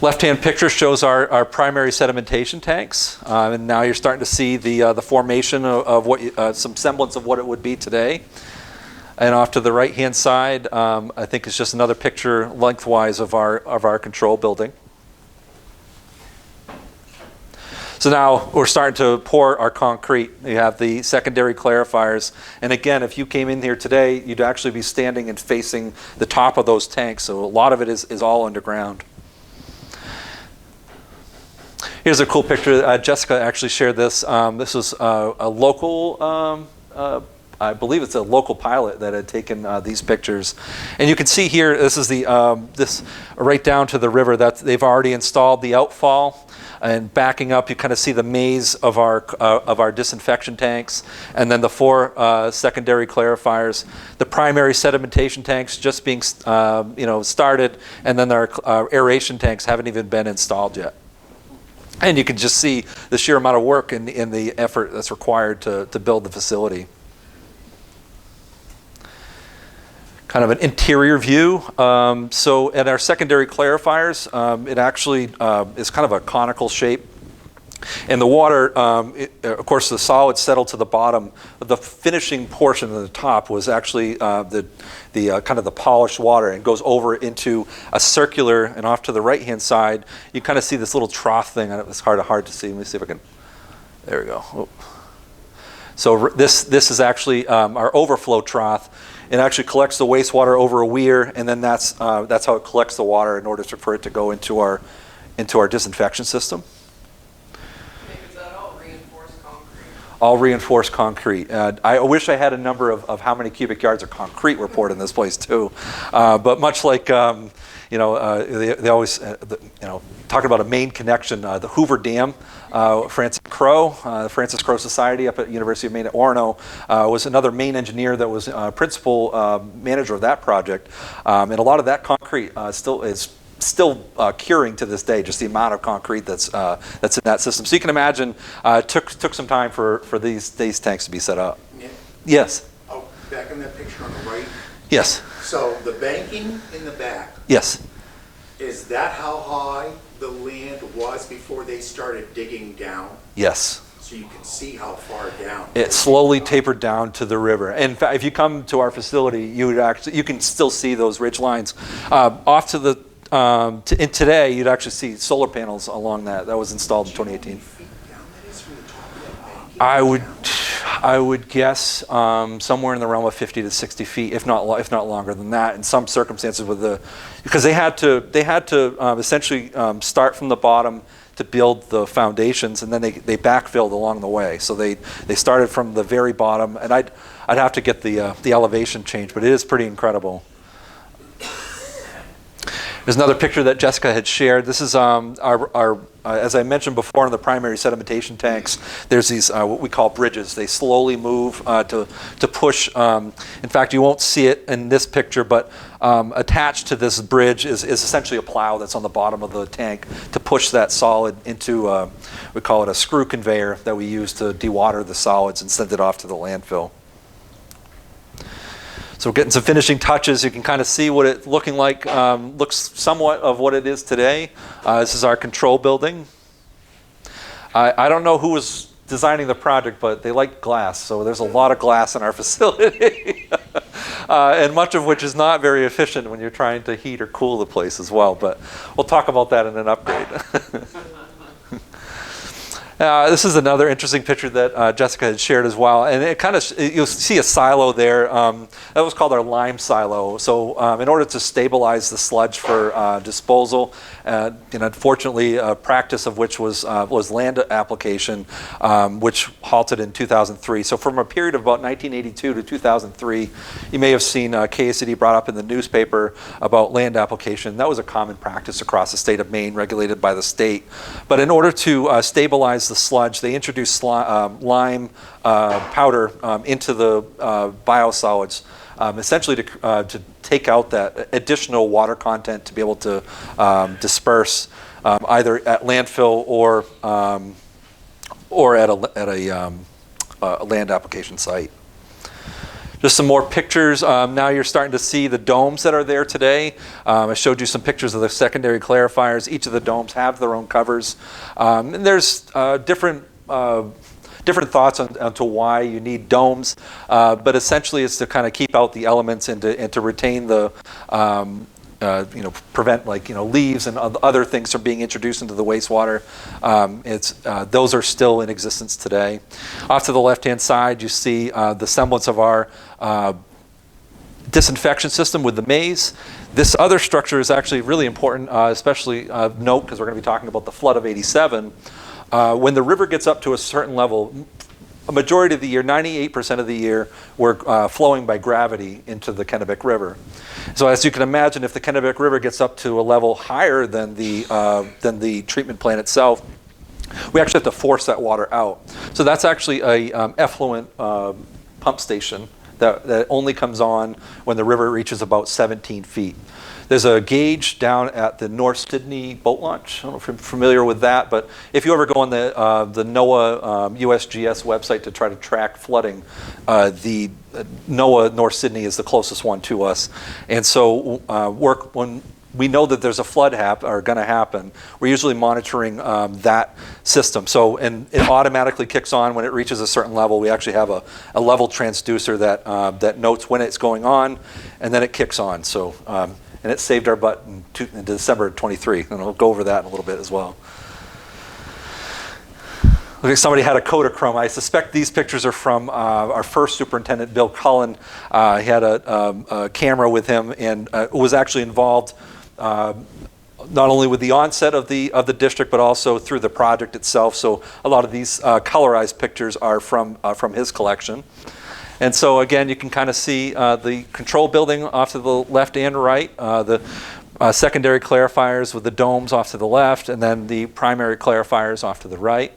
B: Left-hand picture shows our primary sedimentation tanks. And now you're starting to see the formation of what some semblance of what it would be today. And off to the right-hand side, I think it's just another picture lengthwise of our control building. So now we're starting to pour our concrete. You have the secondary clarifiers. And again, if you came in here today, you'd actually be standing and facing the top of those tanks. So a lot of it is all underground. Here's a cool picture. Jessica actually shared this. This was a local I believe it's a local pilot that had taken these pictures, and you can see here. This is this right down to the river that they've already installed the outfall, and backing up, you kind of see the maze of our disinfection tanks, and then the 4 secondary clarifiers, the primary sedimentation tanks just being started, and then our aeration tanks haven't even been installed yet. And you can just see the sheer amount of work and the effort that's required to build the facility. Kind of an interior view. So at our secondary clarifiers, it actually is kind of a conical shape. And the water, of course, the solids settled to the bottom. But the finishing portion of the top was actually the kind of the polished water, and goes over into a circular. And off to the right-hand side, you kind of see this little trough thing. It's hard to see. Let me see if I can. There we go. Oh. So this is actually our overflow trough. It actually collects the wastewater over a weir, and then that's how it collects the water in order for it to go into our disinfection system.
D: Is that all reinforced concrete?
B: All reinforced concrete. I wish I had a number of how many cubic yards of concrete were poured in this place too, but much like they always talking about a Maine connection, the Hoover Dam. Francis Crowe, the Francis Crowe Society up at University of Maine at Orono, was another Maine engineer that was principal manager of that project. And a lot of that concrete is still curing to this day, just the amount of concrete that's in that system. So you can imagine it took some time for these tanks to be set up.
A: Yeah.
B: Yes.
A: Oh, back in that picture on the right.
B: Yes.
A: So the banking in the back,
B: Yes.
A: is that how high the land was before they started digging down?
B: Yes.
A: So you can see how far down.
B: It slowly tapered down to the river. In fact, if you come to our facility, you can still see those ridge lines. Off to the today, you'd actually see solar panels along that. That was installed in 2018. I would guess somewhere in the realm of 50 to 60 feet, if not longer than that. In some circumstances, because they had to essentially start from the bottom to build the foundations, and then they backfilled along the way. So they started from the very bottom, and I'd have to get the elevation change, but it is pretty incredible. There's another picture that Jessica had shared. This is as I mentioned before, in the primary sedimentation tanks, there's these what we call bridges. They slowly move to push. In fact, you won't see it in this picture, but attached to this bridge is essentially a plow that's on the bottom of the tank to push that solid into, we call it a screw conveyor that we use to dewater the solids and send it off to the landfill. So we're getting some finishing touches. You can kind of see what it's looking like, looks somewhat of what it is today. This is our control building. I don't know who was designing the project, but they like glass, so there's a lot of glass in our facility. And much of which is not very efficient when you're trying to heat or cool the place as well, but we'll talk about that in an upgrade. This is another interesting picture that Jessica had shared as well, and it kind of, you'll see a silo there. That was called our lime silo. So in order to stabilize the sludge for disposal, and unfortunately a practice of which was land application, which halted in 2003. So from a period of about 1982 to 2003, you may have seen KSCD brought up in the newspaper about land application. That was a common practice across the state of Maine, regulated by the state. But in order to stabilize the sludge, they introduced lime powder into the biosolids, essentially to take out that additional water content to be able to disperse either at landfill or at a land application site. Just some more pictures. Now you're starting to see the domes that are there today. I showed you some pictures of the secondary clarifiers. Each of the domes have their own covers. And there's different thoughts onto why you need domes, but essentially it's to kind of keep out the elements and to retain the prevent leaves and other things from being introduced into the wastewater. Those are still in existence today. Off to the left-hand side, you see the semblance of our disinfection system with the maze. This other structure is actually really important, especially note because we're going to be talking about the flood of '87. When the river gets up to a certain level, a majority of the year, 98% of the year, we're flowing by gravity into the Kennebec River. So as you can imagine, if the Kennebec River gets up to a level higher than the treatment plant itself, we actually have to force that water out. So that's actually a effluent pump station that only comes on when the river reaches about 17 feet. There's a gauge down at the North Sydney boat launch. I don't know if you're familiar with that, but if you ever go on the NOAA USGS website to try to track flooding, the NOAA North Sydney is the closest one to us. And so when we know that there's a flood going to happen, we're usually monitoring that system. So, and it automatically kicks on when it reaches a certain level. We actually have a level transducer that notes when it's going on, and then it kicks on. So, and it saved our butt in December 23, and I'll go over that in a little bit as well. Okay, somebody had a Kodachrome. I suspect these pictures are from our first superintendent, Bill Cullen. He had a camera with him and was actually involved not only with the onset of the district, but also through the project itself. So a lot of these colorized pictures are from his collection. And so again, you can kind of see the control building off to the left and right, the secondary clarifiers with the domes off to the left, and then the primary clarifiers off to the right.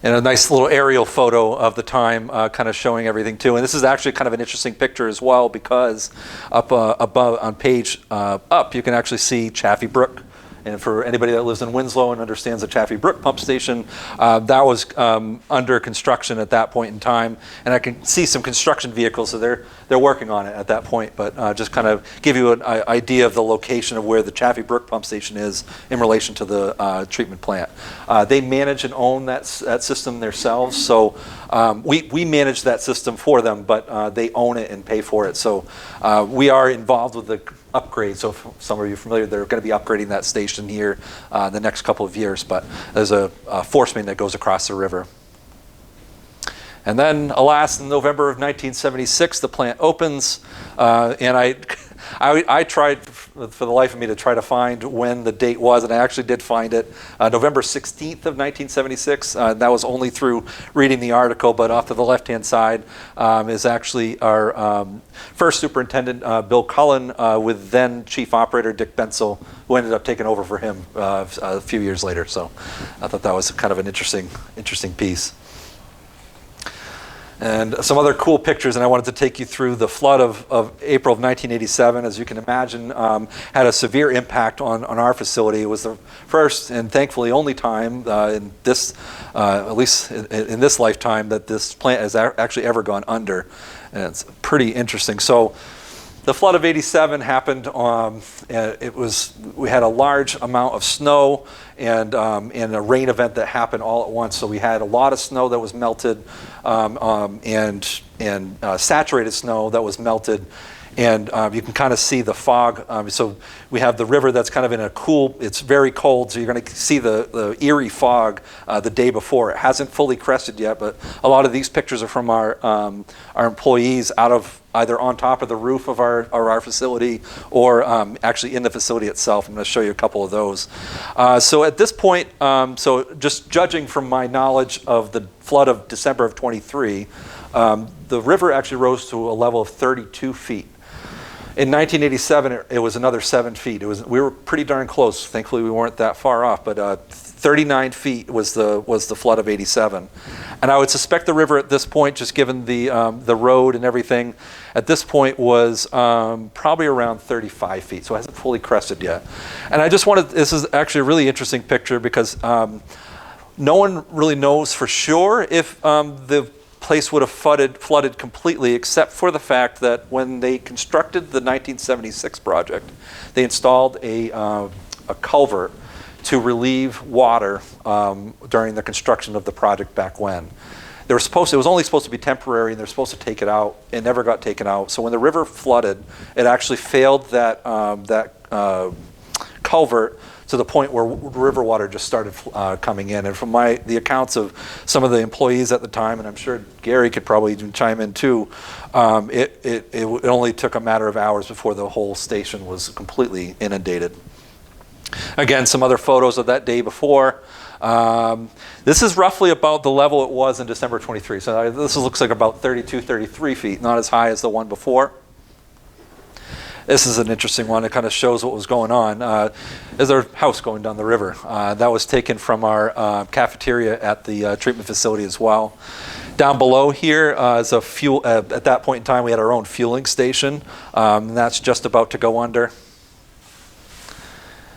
B: And a nice little aerial photo of the time kind of showing everything too. And this is actually kind of an interesting picture as well, because up above on page up, you can actually see Chaffee Brook. And for anybody that lives in Winslow and understands the Chaffee Brook pump station, that was under construction at that point in time. And I can see some construction vehicles, so they're working on it at that point. But just kind of give you an idea of the location of where the Chaffee Brook pump station is in relation to the treatment plant. They manage and own that system themselves. So we manage that system for them, but they own it and pay for it. So we are involved with the upgrade. So if some of you are familiar, they're going to be upgrading that station here the next couple of years, but there's a force main that goes across the river. And then, alas, in November of 1976, the plant opens, and I tried for the life of me to try to find when the date was, and I actually did find it, November 16th of 1976. That was only through reading the article, but off to the left-hand side is actually our first superintendent, Bill Cullen, with then chief operator Dick Bensel, who ended up taking over for him a few years later. So I thought that was kind of an interesting piece. And some other cool pictures, and I wanted to take you through the flood of April of 1987. As you can imagine, had a severe impact on our facility. It was the first and thankfully only time in this, at least in this lifetime, that this plant has actually ever gone under. And it's pretty interesting. So the flood of '87 happened. We had a large amount of snow and a rain event that happened all at once. So we had a lot of snow that was melted and saturated snow that was melted. And you can kind of see the fog. So we have the river that's kind of in a cool, it's very cold, so you're going to see the eerie fog the day before. It hasn't fully crested yet, but a lot of these pictures are from our employees out of either on top of the roof of our facility or actually in the facility itself. I'm going to show you a couple of those. So at this point, so just judging from my knowledge of the flood of December of '23, the river actually rose to a level of 32 feet. In 1987, it was another 7 feet. We were pretty darn close. Thankfully, we weren't that far off, but 39 feet was the flood of '87. And I would suspect the river at this point, just given the road and everything, at this point was probably around 35 feet, so it hasn't fully crested yet. And I just wanted, this is actually a really interesting picture because no one really knows for sure if the place would have flooded completely, except for the fact that when they constructed the 1976 project, they installed a culvert to relieve water during the construction of the project back when. It was only supposed to be temporary, and they're supposed to take it out. It never got taken out. So when the river flooded, it actually failed that culvert to the point where river water just started coming in. And from the accounts of some of the employees at the time, and I'm sure Gary could probably even chime in too, it only took a matter of hours before the whole station was completely inundated. Again, some other photos of that day before. This is roughly about the level it was in December 23. So this looks like about 32, 33 feet, not as high as the one before. This is an interesting one. It kind of shows what was going on. There's our house going down the river. That was taken from our cafeteria at the treatment facility as well. Down below here is a fuel. At that point in time, we had our own fueling station. And that's just about to go under.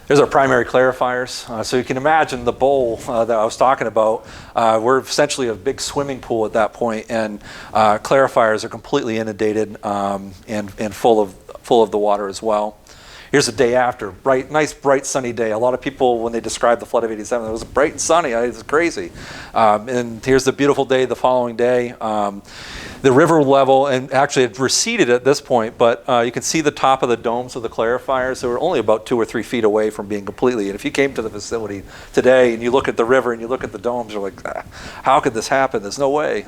B: There's our primary clarifiers. So you can imagine the bowl that I was talking about. We're essentially a big swimming pool at that point, and clarifiers are completely inundated and full of the water as well. Here's the day after. Nice, bright, sunny day. A lot of people, when they describe the flood of '87, it was bright and sunny. It was crazy. And here's the beautiful day the following day. The river level, and actually it receded at this point, but you can see the top of the domes of the clarifiers. They were only about 2 or 3 feet away from being completely. And if you came to the facility today and you look at the river and you look at the domes, you're like, how could this happen? There's no way.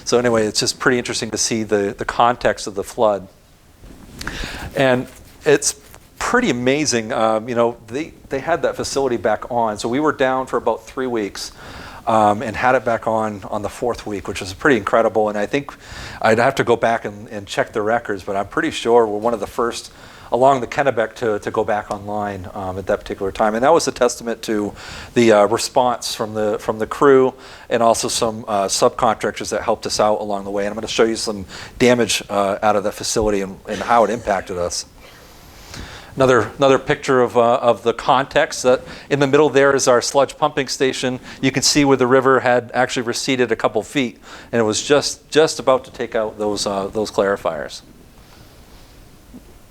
B: So anyway, it's just pretty interesting to see the context of the flood. And it's pretty amazing. They had that facility back on. So we were down for about 3 weeks. And had it back on the 4th week, which was pretty incredible. And I think I'd have to go back and check the records, but I'm pretty sure we're one of the first along the Kennebec to go back online at that particular time. And that was a testament to the response from the crew and also some subcontractors that helped us out along the way. And I'm going to show you some damage out of the facility and how it impacted us. Another picture of the context. That in the middle there is our sludge pumping station. You can see where the river had actually receded a couple feet, and it was just about to take out those clarifiers.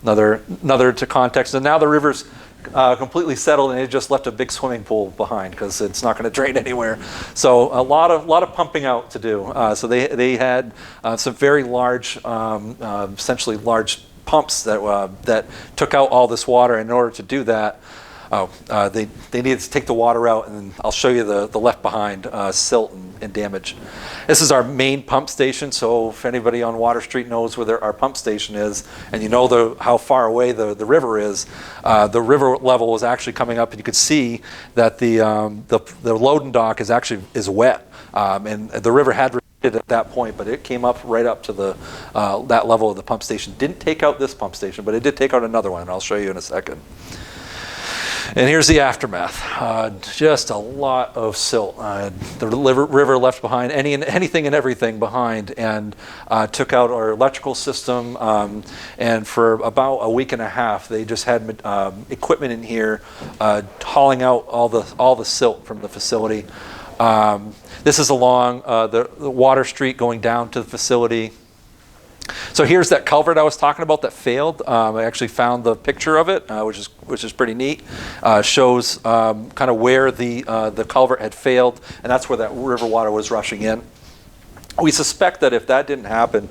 B: Another to context, and now the river's completely settled, and it just left a big swimming pool behind because it's not going to drain anywhere. So a lot of pumping out to do. So they had some very large, essentially large pumps that took out all this water. In order to do that, they needed to take the water out, and I'll show you the left behind silt and damage. This is our main pump station, so if anybody on Water Street knows where our pump station is, and you know how far away the river is, the river level is actually coming up, and you could see that the loading dock is wet, and the river had receded at that point, but it came up right up to that level of the pump station. Didn't take out this pump station, but it did take out another one, and I'll show you in a second. And here's the aftermath. Just a lot of silt. The river left behind anything and everything behind, and took out our electrical system. And for about a week and a half, they just had equipment in here hauling out all the silt from the facility. This is along the Water Street going down to the facility. So here's that culvert I was talking about that failed. I actually found the picture of it, which is pretty neat. Shows kind of where the culvert had failed, and that's where that river water was rushing in. We suspect that if that didn't happen,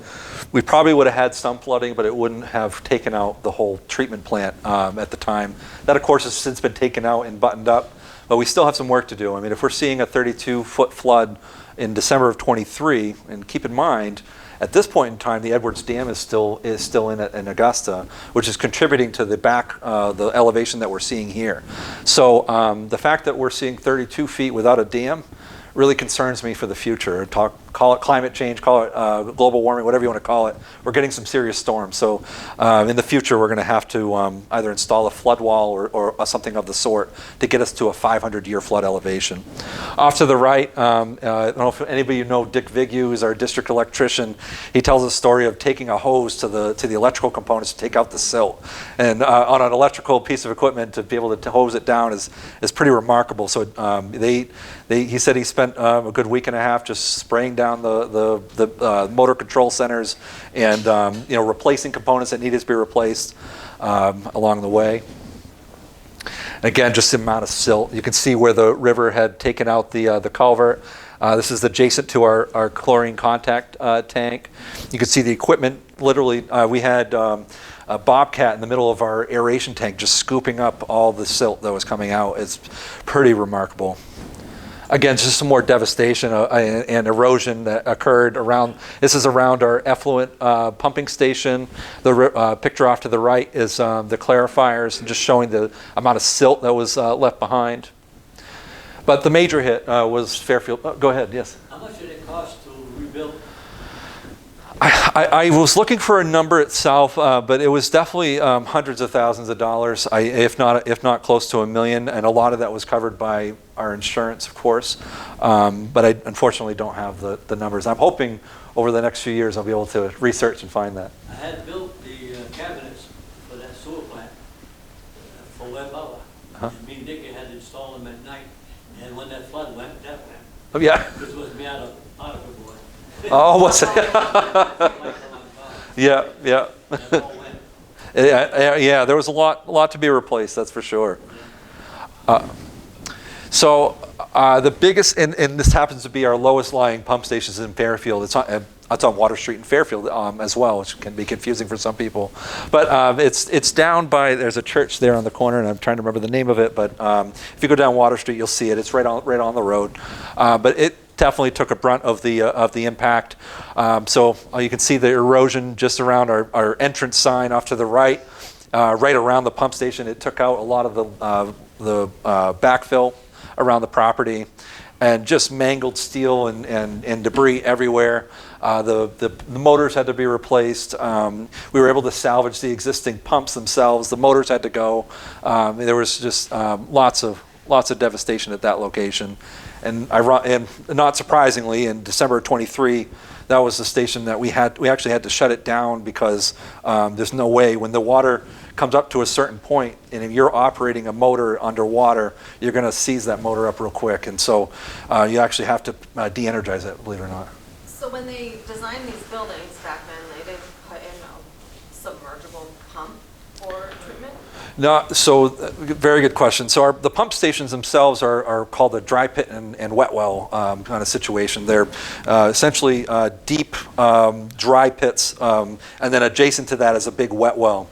B: we probably would have had some flooding, but it wouldn't have taken out the whole treatment plant at the time. That, of course, has since been taken out and buttoned up, but we still have some work to do. I mean, if we're seeing a 32-foot flood in December of '23, and keep in mind, at this point in time, the Edwards Dam is still in Augusta, which is contributing to the elevation that we're seeing here. So the fact that we're seeing 32 feet without a dam really concerns me for the future. Call it climate change, call it global warming, whatever you want to call it. We're getting some serious storms. So in the future, we're going to have to either install a flood wall or something of the sort to get us to a 500-year flood elevation. Off to the right, I don't know if anybody know Dick Vigue, who's our district electrician. He tells a story of taking a hose to the electrical components to take out the silt. And on an electrical piece of equipment, to be able to hose it down is pretty remarkable. So he said he spent a good week and a half just spraying down the motor control centers and replacing components that needed to be replaced along the way. Again, just the amount of silt. You can see where the river had taken out the culvert. This is adjacent to our chlorine contact tank. You can see the equipment. Literally, we had a bobcat in the middle of our aeration tank just scooping up all the silt that was coming out. It's pretty remarkable. Again, just some more devastation and erosion that occurred around. This is around our effluent pumping station. The picture off to the right is the clarifiers, just showing the amount of silt that was left behind. But the major hit was Fairfield. Oh, go ahead, yes.
C: How much did it cost to rebuild?
B: I was looking for a number itself, but it was definitely hundreds of thousands of dollars, if not close to $1 million, and a lot of that was covered by our insurance, of course. But I unfortunately don't have the numbers. I'm hoping over the next few years I'll be able to research and find that.
C: I had built the cabinets for that sewer plant for Webb Butler. And me and Dickie had to install them at night, and when that flood went, that went.
B: Oh yeah.
C: This was me out of board.
B: Oh, what's it? Yeah. Yeah, there was a lot to be replaced, that's for sure. So the biggest, and this happens to be our lowest lying pump stations in Fairfield. It's on Water Street in Fairfield as well, which can be confusing for some people. But it's down by, there's a church there on the corner, and I'm trying to remember the name of it. But if you go down Water Street, you'll see it. It's right on the road. But it definitely took a brunt of the impact. So you can see the erosion just around our entrance sign off to the right, right around the pump station. It took out a lot of the backfill around the property, and just mangled steel and debris everywhere. The motors had to be replaced. We were able to salvage the existing pumps themselves. The motors had to go. There was just lots of devastation at that location. And not surprisingly, in December of '23, that was the station that we actually had to shut it down because there's no way, when the water comes up to a certain point and if you're operating a motor underwater, you're going to seize that motor up real quick. And so you actually have to de-energize it, believe it or not.
E: So when they designed these buildings back then, they didn't put in a submergible pump for treatment?
B: No, so very good question. So the pump stations themselves are called a dry pit and wet well kind of situation. They're essentially deep dry pits, and then adjacent to that is a big wet well.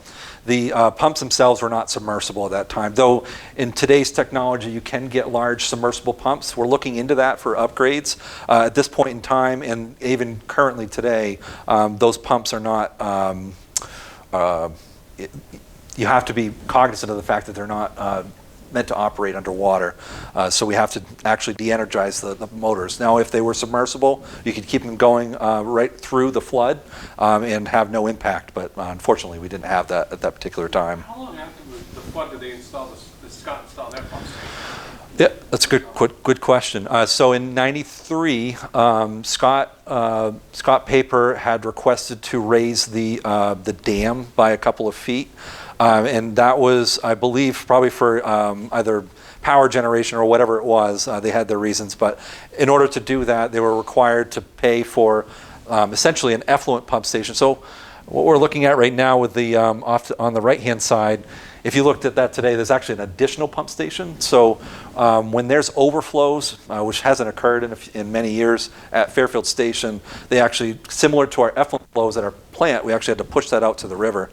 B: The pumps themselves were not submersible at that time, though in today's technology you can get large submersible pumps. We're looking into that for upgrades. At this point in time, and even currently today, those pumps are not, you have to be cognizant of the fact that they're not meant to operate underwater. So we have to actually de-energize the motors. Now, if they were submersible, you could keep them going right through the flood and have no impact. But unfortunately, we didn't have that at that particular time.
F: How long after the flood did they install did Scott install that pump station?
B: Yeah, that's a good question. So in '93, Scott Paper had requested to raise the dam by a couple of feet. And that was, I believe, probably for either power generation or whatever it was. They had their reasons. But in order to do that, they were required to pay for essentially an effluent pump station. So what we're looking at right now with the on the right-hand side, if you looked at that today, there's actually an additional pump station. So when there's overflows, which hasn't occurred in many years at Fairfield Station, they actually, similar to our effluent flows at our plant, we actually had to push that out to the river.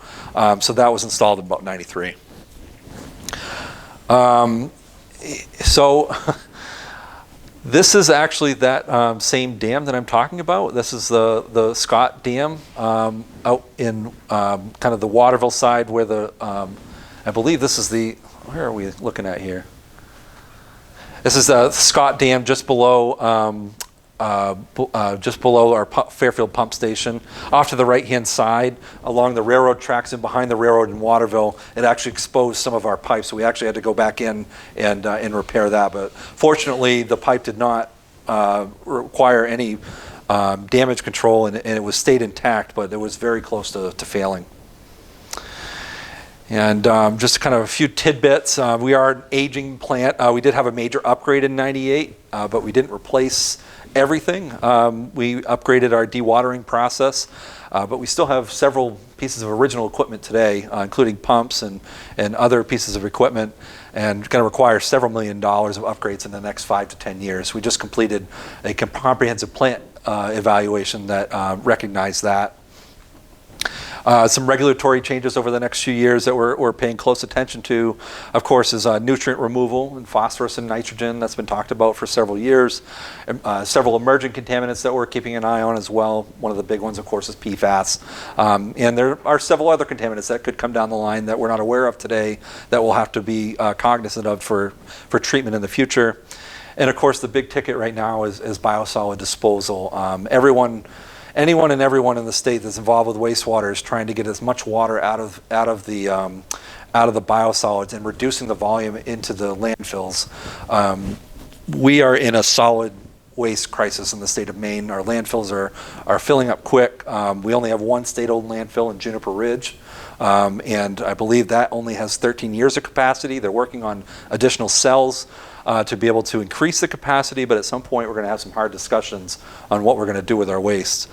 B: So that was installed in about '93. So this is actually that same dam that I'm talking about. This is the Scott Dam out in kind of the Waterville side where the I believe this is the, where are we looking at here? This is the Scott Dam just below our Fairfield pump station. Off to the right-hand side, along the railroad tracks and behind the railroad in Waterville, it actually exposed some of our pipes. So we actually had to go back in and repair that. But fortunately, the pipe did not require any damage control, and it was stayed intact, but it was very close to failing. And just kind of a few tidbits. We are an aging plant. We did have a major upgrade in '98, but we didn't replace everything. We upgraded our dewatering process, but we still have several pieces of original equipment today, including pumps and other pieces of equipment, and going to require several $1 million of upgrades in the next 5 to 10 years. We just completed a comprehensive plant evaluation that recognized that. Some regulatory changes over the next few years that we're paying close attention to, of course, is nutrient removal and phosphorus and nitrogen. That's been talked about for several years. Several emerging contaminants that we're keeping an eye on as well. One of the big ones, of course, is PFAS. And there are several other contaminants that could come down the line that we're not aware of today that we'll have to be cognizant of for treatment in the future. And of course, the big ticket right now is biosolid disposal. Anyone and everyone in the state that's involved with wastewater is trying to get as much water out of the biosolids and reducing the volume into the landfills. We are in a solid waste crisis in the state of Maine. Our landfills are filling up quick. We only have one state-owned landfill in Juniper Ridge, and I believe that only has 13 years of capacity. They're working on additional cells to be able to increase the capacity, but at some point we're going to have some hard discussions on what we're going to do with our waste.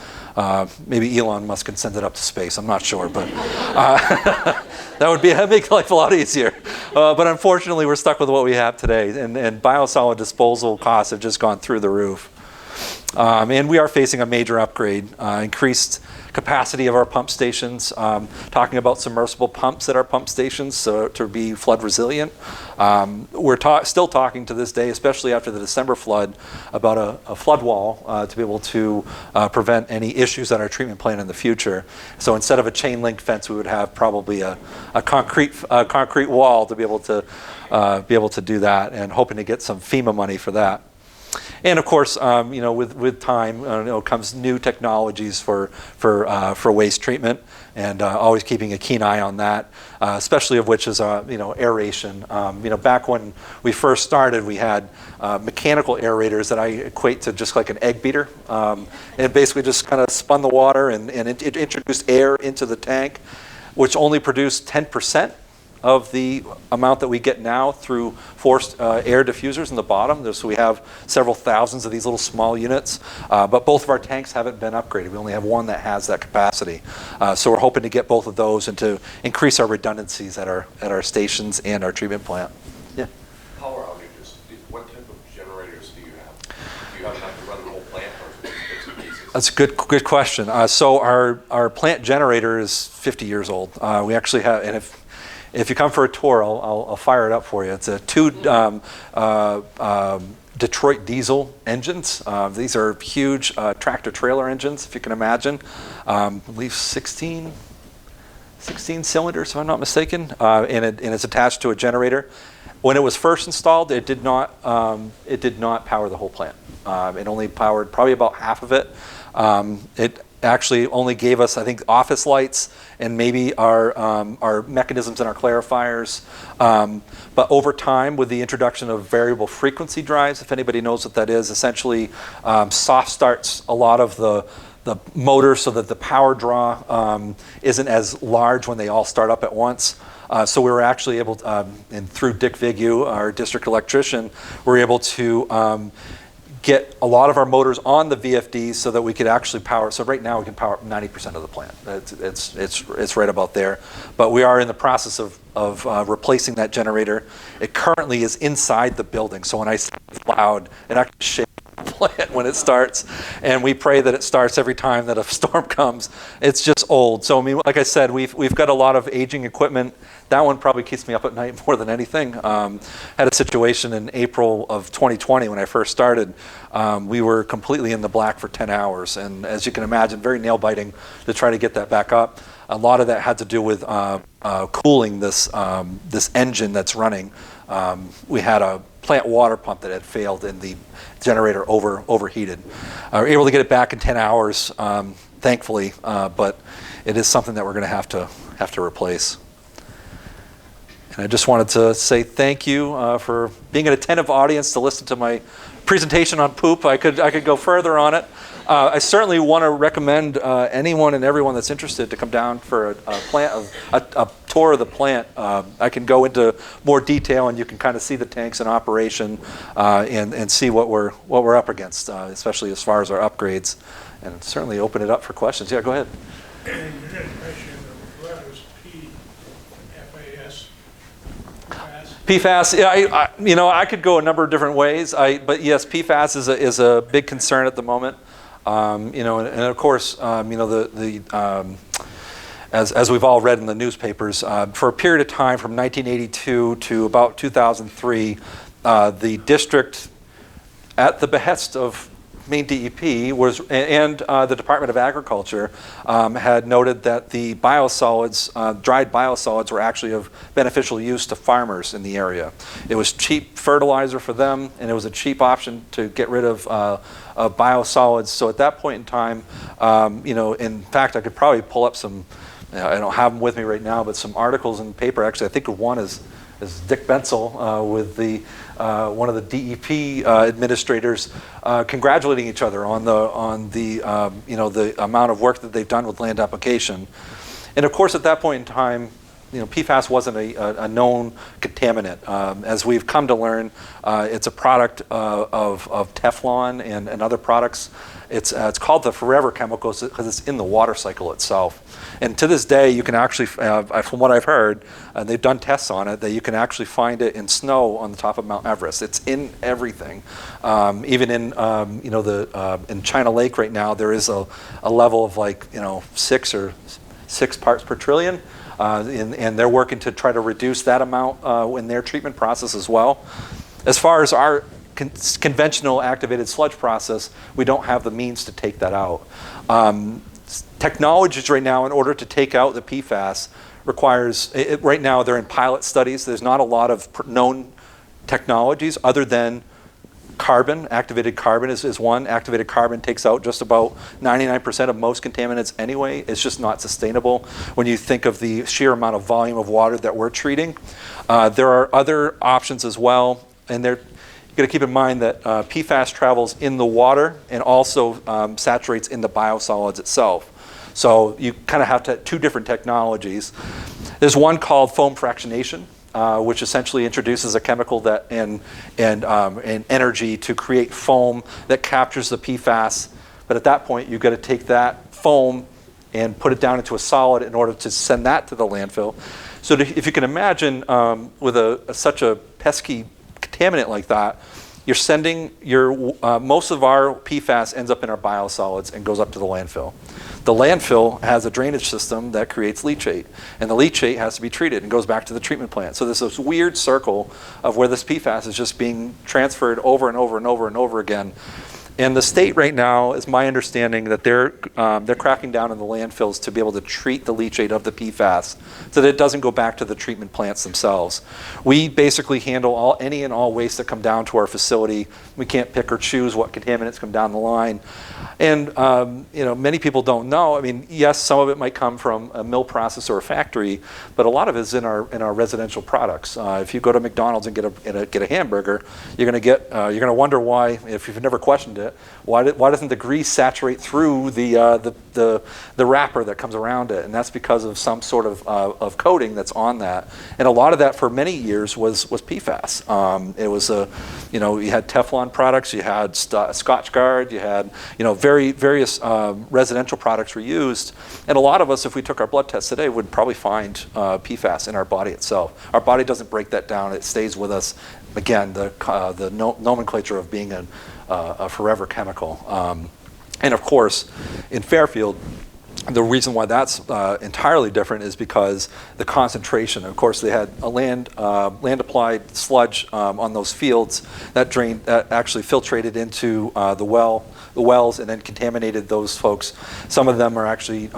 B: Maybe Elon Musk can send it up to space, I'm not sure, but that would make life a lot easier. But unfortunately, we're stuck with what we have today, and biosolid disposal costs have just gone through the roof. And we are facing a major upgrade, increased capacity of our pump stations, talking about submersible pumps at our pump stations so to be flood resilient. We're still talking to this day, especially after the December flood, about a flood wall to be able to prevent any issues at our treatment plant in the future. So instead of a chain link fence, we would have probably a concrete wall to be able to do that, and hoping to get some FEMA money for that. And of course, with time, comes new technologies for waste treatment, and always keeping a keen eye on that. Especially of which is aeration. Back when we first started, we had mechanical aerators that I equate to just like an egg beater. And it basically just kind of spun the water and it introduced air into the tank, which only produced 10% of the amount that we get now through forced air diffusers in the bottom. So we have several thousands of these little small units, but both of our tanks haven't been upgraded. We only have one that has that capacity. So we're hoping to get both of those and to increase our redundancies at our stations and our treatment plant. Yeah.
G: Power outages, what type of generators do you have? Do you have enough to run the whole plant, or is it bits and pieces?
B: That's a good question. So our plant generator is 50 years old. We actually have, and if you come for a tour, I'll fire it up for you. It's a two Detroit diesel engines. These are huge tractor trailer engines, if you can imagine. I believe 16 cylinders, if I'm not mistaken, and it's attached to a generator. When it was first installed, it did not power the whole plant. It only powered probably about half of it. It actually only gave us, I think, office lights and maybe our mechanisms and our clarifiers. But over time, with the introduction of variable frequency drives, if anybody knows what that is, essentially soft starts a lot of the motor so that the power draw isn't as large when they all start up at once. So we were actually able to, and through Dick Vigu, our district electrician, we were able to get a lot of our motors on the VFDs so that we could actually power. So right now we can power 90% of the plant. It's right about there. But we are in the process of replacing that generator. It currently is inside the building. So when I say it's loud, it actually shakes the plant when it starts. And we pray that it starts every time that a storm comes. It's just old. So I mean, like I said, we've got a lot of aging equipment. That one probably keeps me up at night more than anything. Had a situation in April of 2020 when I first started. We were completely in the black for 10 hours. And as you can imagine, very nail biting to try to get that back up. A lot of that had to do with cooling this engine that's running. We had a plant water pump that had failed and the generator overheated. We were able to get it back in 10 hours, thankfully, but it is something that we're going to have to replace. And I just wanted to say thank you for being an attentive audience to listen to my presentation on poop. I could go further on it. I certainly want to recommend anyone and everyone that's interested to come down for a tour of the plant. I can go into more detail, and you can kind of see the tanks in operation and see what we're up against, especially as far as our upgrades, and certainly open it up for questions. Yeah, go ahead.
G: You didn't mention the letters PFAS.
B: PFAS, yeah, I could go a number of different ways. But yes, PFAS is a big concern at the moment. And of course, as we've all read in the newspapers, for a period of time from 1982 to about 2003, the district, at the behest of Maine DEP and the Department of Agriculture, had noted that the biosolids, dried biosolids, were actually of beneficial use to farmers in the area. It was cheap fertilizer for them, and it was a cheap option to get rid of biosolids. So at that point in time, in fact, I could probably pull up some. I don't have them with me right now, but some articles in the paper. Actually, I think of one is Dick Bensel with one of the DEP administrators congratulating each other on the amount of work that they've done with land application. And of course, at that point in time, PFAS wasn't a known contaminant. As we've come to learn, it's a product of Teflon and other products. It's called the forever chemical because it's in the water cycle itself. And to this day, you can actually, from what I've heard, and they've done tests on it, that you can actually find it in snow on the top of Mount Everest. It's in everything. Even in in China Lake right now, there is a level of 6 parts per trillion. And they're working to try to reduce that amount in their treatment process as well. As far as our conventional activated sludge process, we don't have the means to take that out. Technologies right now, in order to take out the PFAS, requires, right now they're in pilot studies. There's not a lot of known technologies other than carbon. Activated carbon is one. Activated carbon takes out just about 99% of most contaminants anyway. It's just not sustainable when you think of the sheer amount of volume of water that we're treating. There are other options as well, and you've got to keep in mind that PFAS travels in the water and also saturates in the biosolids itself. So you kind of have two different technologies. There's one called foam fractionation, which essentially introduces a chemical and energy to create foam that captures the PFAS. But at that point, you've got to take that foam and put it down into a solid in order to send that to the landfill. So if you can imagine, with such a pesky contaminant like that, you're sending most of our PFAS ends up in our biosolids and goes up to the landfill. The landfill has a drainage system that creates leachate, and the leachate has to be treated and goes back to the treatment plant. So there's this weird circle of where this PFAS is just being transferred over and over and over and over again. And the state right now, is my understanding, that they're cracking down on the landfills to be able to treat the leachate of the PFAS so that it doesn't go back to the treatment plants themselves. We basically handle any and all waste that come down to our facility. We can't pick or choose what contaminants come down the line. And many people don't know. I mean, yes, some of it might come from a mill process or a factory, but a lot of it is in our residential products. If you go to McDonald's and get a hamburger, you're going to wonder why, if you've never questioned it, why doesn't the grease saturate through the wrapper that comes around it? And that's because of some sort of coating that's on that. And a lot of that for many years was PFAS. It was you had Teflon products, you had Scotch Guard, you had various residential products were used. And a lot of us, if we took our blood tests today, would probably find PFAS in our body itself. Our body doesn't break that down; it stays with us. Again, the nomenclature of being a forever chemical. And of course, in Fairfield, the reason why that's entirely different is because the concentration. Of course, they had a land-applied sludge on those fields that actually filtrated into the wells and then contaminated those folks. Some of them are actually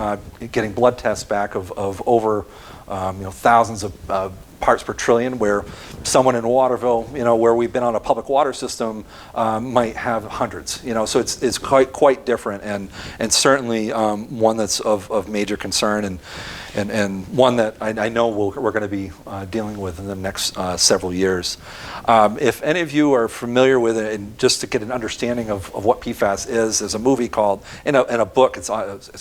B: getting blood tests back of over thousands of parts per trillion, where someone in Waterville, where we've been on a public water system, might have hundreds. So it's quite different, and certainly one that's of major concern, and one that I know we're going to be dealing with in the next several years. If any of you are familiar with it, and just to get an understanding of what PFAS is, there's a movie called, in a book, it's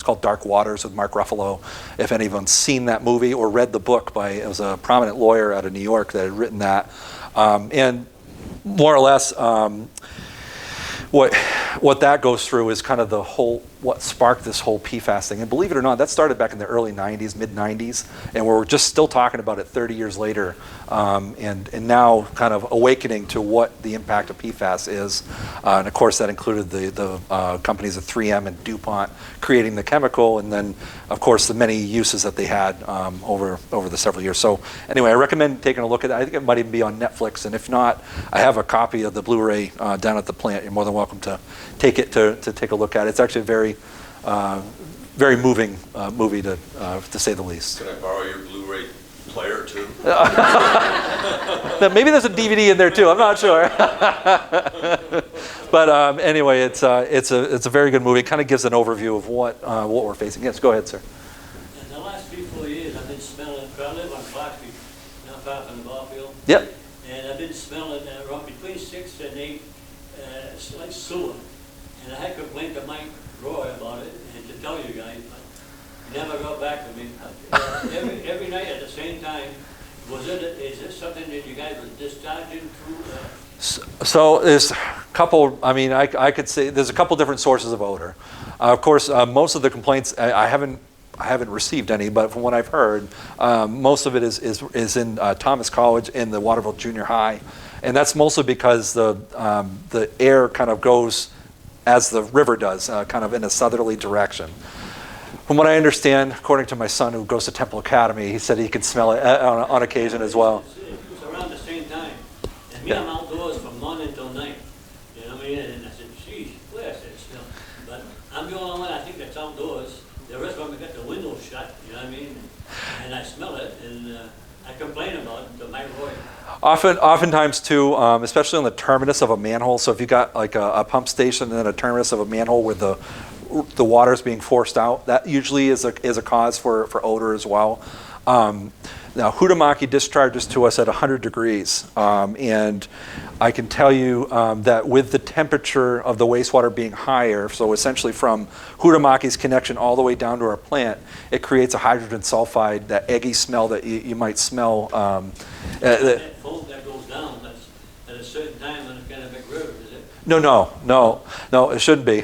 B: called Dark Waters with Mark Ruffalo. If anyone's seen that movie or read the book it was a prominent lawyer out of New York that had written that. And more or less, what that goes through is kind of what sparked this whole PFAS thing. And believe it or not, that started back in the early 90s, mid 90s, and we're just still talking about it 30 years later, and now kind of awakening to what the impact of PFAS is. And of course, that included the companies of 3M and DuPont creating the chemical, and then of course the many uses that they had over the several years. So anyway, I recommend taking a look at that. I think it might even be on Netflix, and if not, I have a copy of the Blu-ray down at the plant. You're more than welcome to take it to take a look at it. It's actually a very moving movie to say the least.
H: Can I borrow your Blu-ray player too?
B: Maybe there's a DVD in there too. I'm not sure. But anyway, it's a very good movie. It kind of gives an overview of what we're facing. Yes, go ahead, sir.
C: In the last 3-4 years, I've been smelling. I live on Clark Street, not far from the ball field.
B: Yep.
C: And I've been smelling around between 6 and 8 like sewer. And I had complained to Mike Roy about it and to tell you guys, but never got back to me. Every night at the same time, is it something that you guys were discharging through?
B: So there's a couple, I could say there's a couple different sources of odor. Of course, most of the complaints, I haven't received any, but from what I've heard, most of it is in Thomas College and the Waterville Junior High. And that's mostly because the air kind of goes as the river does, kind of in a southerly direction. From what I understand, according to my son who goes to Temple Academy, he said he can smell it on occasion as well.
C: It was around the same time. And me, I'm outdoors from morning until night. You know what I mean? And I said, geez, where I said still. But I'm the only one I think that's outdoors. The rest of them got the windows shut, you know what I mean? And I smell it, and I complain about it to Mike Roy.
B: Oftentimes too, especially on the terminus of a manhole. So if you got like a pump station and then a terminus of a manhole where the water is being forced out, that usually is a cause for odor as well. Now, Huhtamaki discharges to us at 100 degrees, and I can tell you that with the temperature of the wastewater being higher, so essentially from Huhtamaki's connection all the way down to our plant, it creates a hydrogen sulfide, that eggy smell that you might smell.
C: That foam that goes down, that's at a certain time on the Kennebec River, is it?
B: No, it shouldn't be.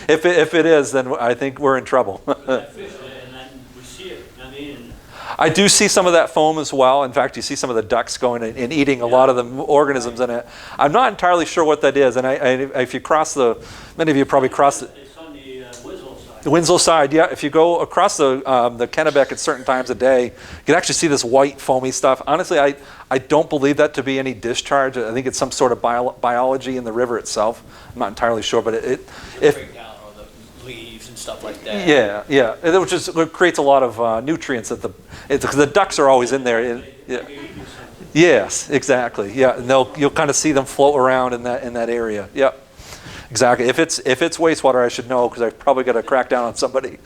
B: If it is, then I think we're in trouble.
C: I fish there and we see it, I mean.
B: I do see some of that foam as well. In fact, you see some of the ducks going and eating a lot of the organisms in it. I'm not entirely sure what that is. And if you cross many of you probably cross
C: It's on the Winslow side.
B: the Winslow side, yeah. If you go across the Kennebec at certain times of day, you can actually see this white foamy stuff. Honestly, I don't believe that to be any discharge. I think it's some sort of biology in the river itself. I'm not entirely sure, but if
C: Break down all the leaves and stuff like that.
B: yeah, it creates a lot of nutrients that because the ducks are always in there. Yeah. Yes, exactly. Yeah, and you'll kind of see them float around in that area. Yep. Exactly. If it's wastewater, I should know because I've probably got to crack down on somebody.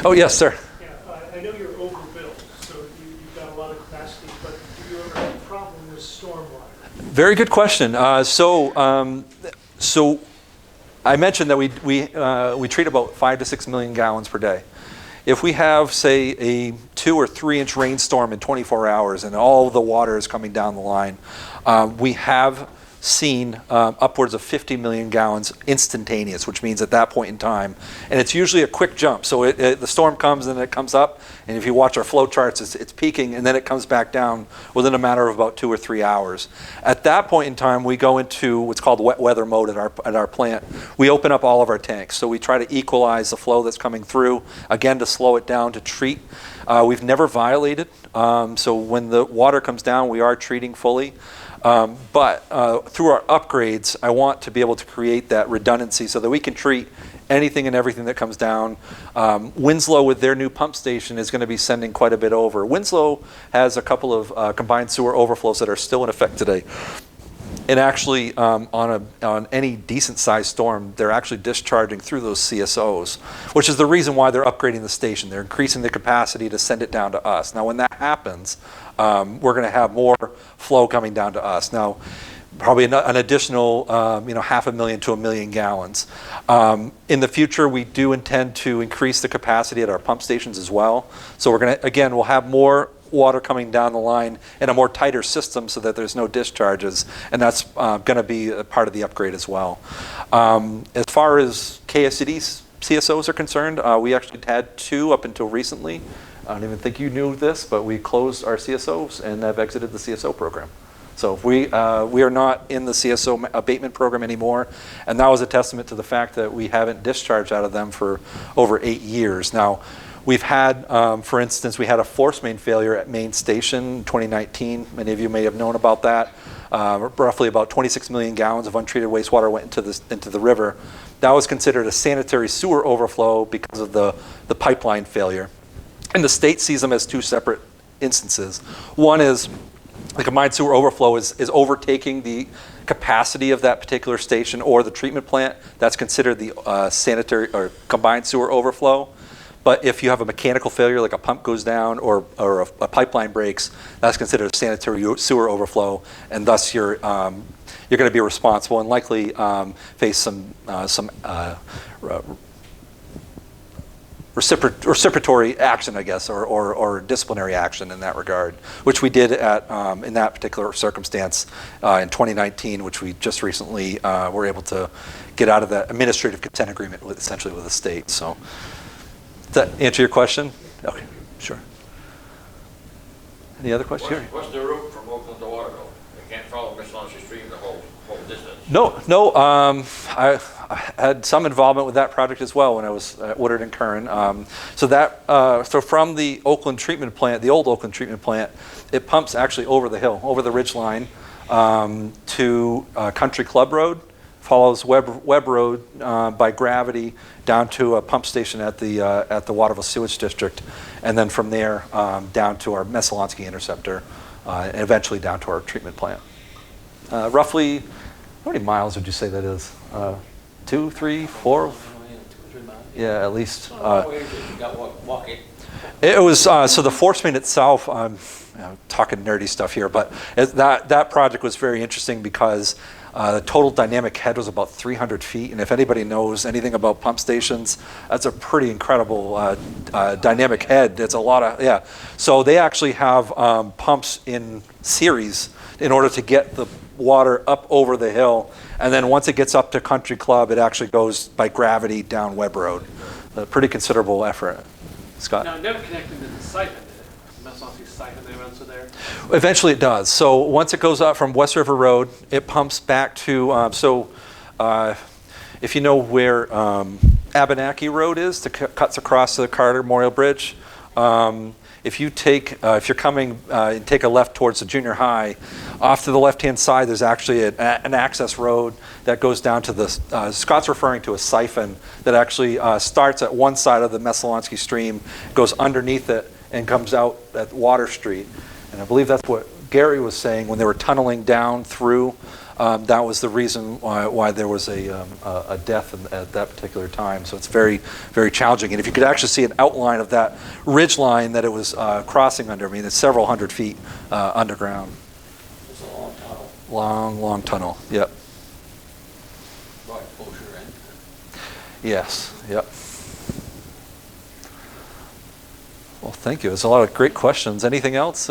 B: Oh yes, sir.
I: Yeah, I know you're overbuilt, so you've got a lot of capacity, but do you ever have a problem with stormwater?
B: Very good question. So I mentioned that we treat about 5 to 6 million gallons per day. If we have, say, a 2 or 3 inch rainstorm in 24 hours and all the water is coming down the line, we have seen upwards of 50 million gallons instantaneous, which means at that point in time, and it's usually a quick jump. So the storm comes and it comes up, and if you watch our flow charts, it's peaking and then it comes back down within a matter of about 2 or 3 hours. At that point in time, we go into what's called wet weather mode at our plant. We open up all of our tanks, so we try to equalize the flow that's coming through, again to slow it down, to treat. We've never violated, so when the water comes down, we are treating fully. But through our upgrades, I want to be able to create that redundancy so that we can treat anything and everything that comes down. Winslow, with their new pump station, is going to be sending quite a bit over. Winslow has a couple of combined sewer overflows that are still in effect today. And actually, on any decent-sized storm, they're actually discharging through those CSOs, which is the reason why they're upgrading the station. They're increasing the capacity to send it down to us. Now, when that happens, we're going to have more flow coming down to us. Now, probably an additional, 500,000 to 1 million gallons. In the future, we do intend to increase the capacity at our pump stations as well. So we're going to, again, we'll have more water coming down the line in a more tighter system so that there's no discharges, and that's going to be a part of the upgrade as well. As far as KSCD CSOs are concerned, we actually had 2 up until recently. I don't even think you knew this, but we closed our CSOs and have exited the CSO program. So we are not in the CSO abatement program anymore, and that was a testament to the fact that we haven't discharged out of them for over 8 years. Now, we've had, for instance, we had a force main failure at Maine Station in 2019. Many of you may have known about that. Roughly about 26 million gallons of untreated wastewater went into the river. That was considered a sanitary sewer overflow because of the pipeline failure. And the state sees them as 2 separate instances. One is the combined sewer overflow is overtaking the capacity of that particular station or the treatment plant. That's considered the sanitary or combined sewer overflow. But if you have a mechanical failure, like a pump goes down or a pipeline breaks, that's considered a sanitary sewer overflow, and thus you're going to be responsible and likely face some reciprocatory action, I guess, or disciplinary action in that regard, which we did in that particular circumstance in 2019, which we just recently were able to get out of the administrative consent agreement essentially with the state. So. Does that answer your question? Okay, sure. Any other questions?
J: What's the route from Oakland to Waterville? You can't follow Miscellaneous Stream the whole distance.
B: No. I had some involvement with that project as well when I was at Woodard and Curran. So from the Oakland treatment plant, the old Oakland treatment plant, it pumps actually over the hill, over the ridge line to Country Club Road, follows Webb Road by gravity down to a pump station at the Waterville Sewage District, and then from there down to our Messalonsky interceptor, and eventually down to our treatment plant. Roughly, how many miles would you say that is? 2, 3, 4?
C: 2 or 3 miles.
B: Yeah, at least.
C: You got walking.
B: It was so the force main itself. I'm talking nerdy stuff here, but that project was very interesting because the total dynamic head was about 300 feet, and if anybody knows anything about pump stations, that's a pretty incredible dynamic head. It's a lot of So they actually have pumps in series in order to get the water up over the hill, and then once it gets up to Country Club, it actually goes by gravity down Webb Road. A pretty considerable effort. Scott?
F: Now, it never connected to the siphon, did it? The Messalonskee siphon that runs through there?
B: Eventually it does. So once it goes up from West River Road, it pumps back to, if you know where Abenaki Road is, that cuts across to the Carter Memorial Bridge, if you're coming and take a left towards the junior high, off to the left-hand side, there's actually an access road that goes down to the, Scott's referring to a siphon that actually starts at one side of the Messalonskee stream, goes underneath it, and comes out at Water Street. And I believe that's what Gary was saying when they were tunneling down through. That was the reason why there was a death at that particular time. So it's very, very challenging. And if you could actually see an outline of that ridge line that it was crossing under, I mean, it's several hundred feet underground.
C: It's a long tunnel,
B: Long, long tunnel. Yep.
C: right, Osher end.
B: Yes. Yep. Well, thank you. There's a lot of great questions. Anything else?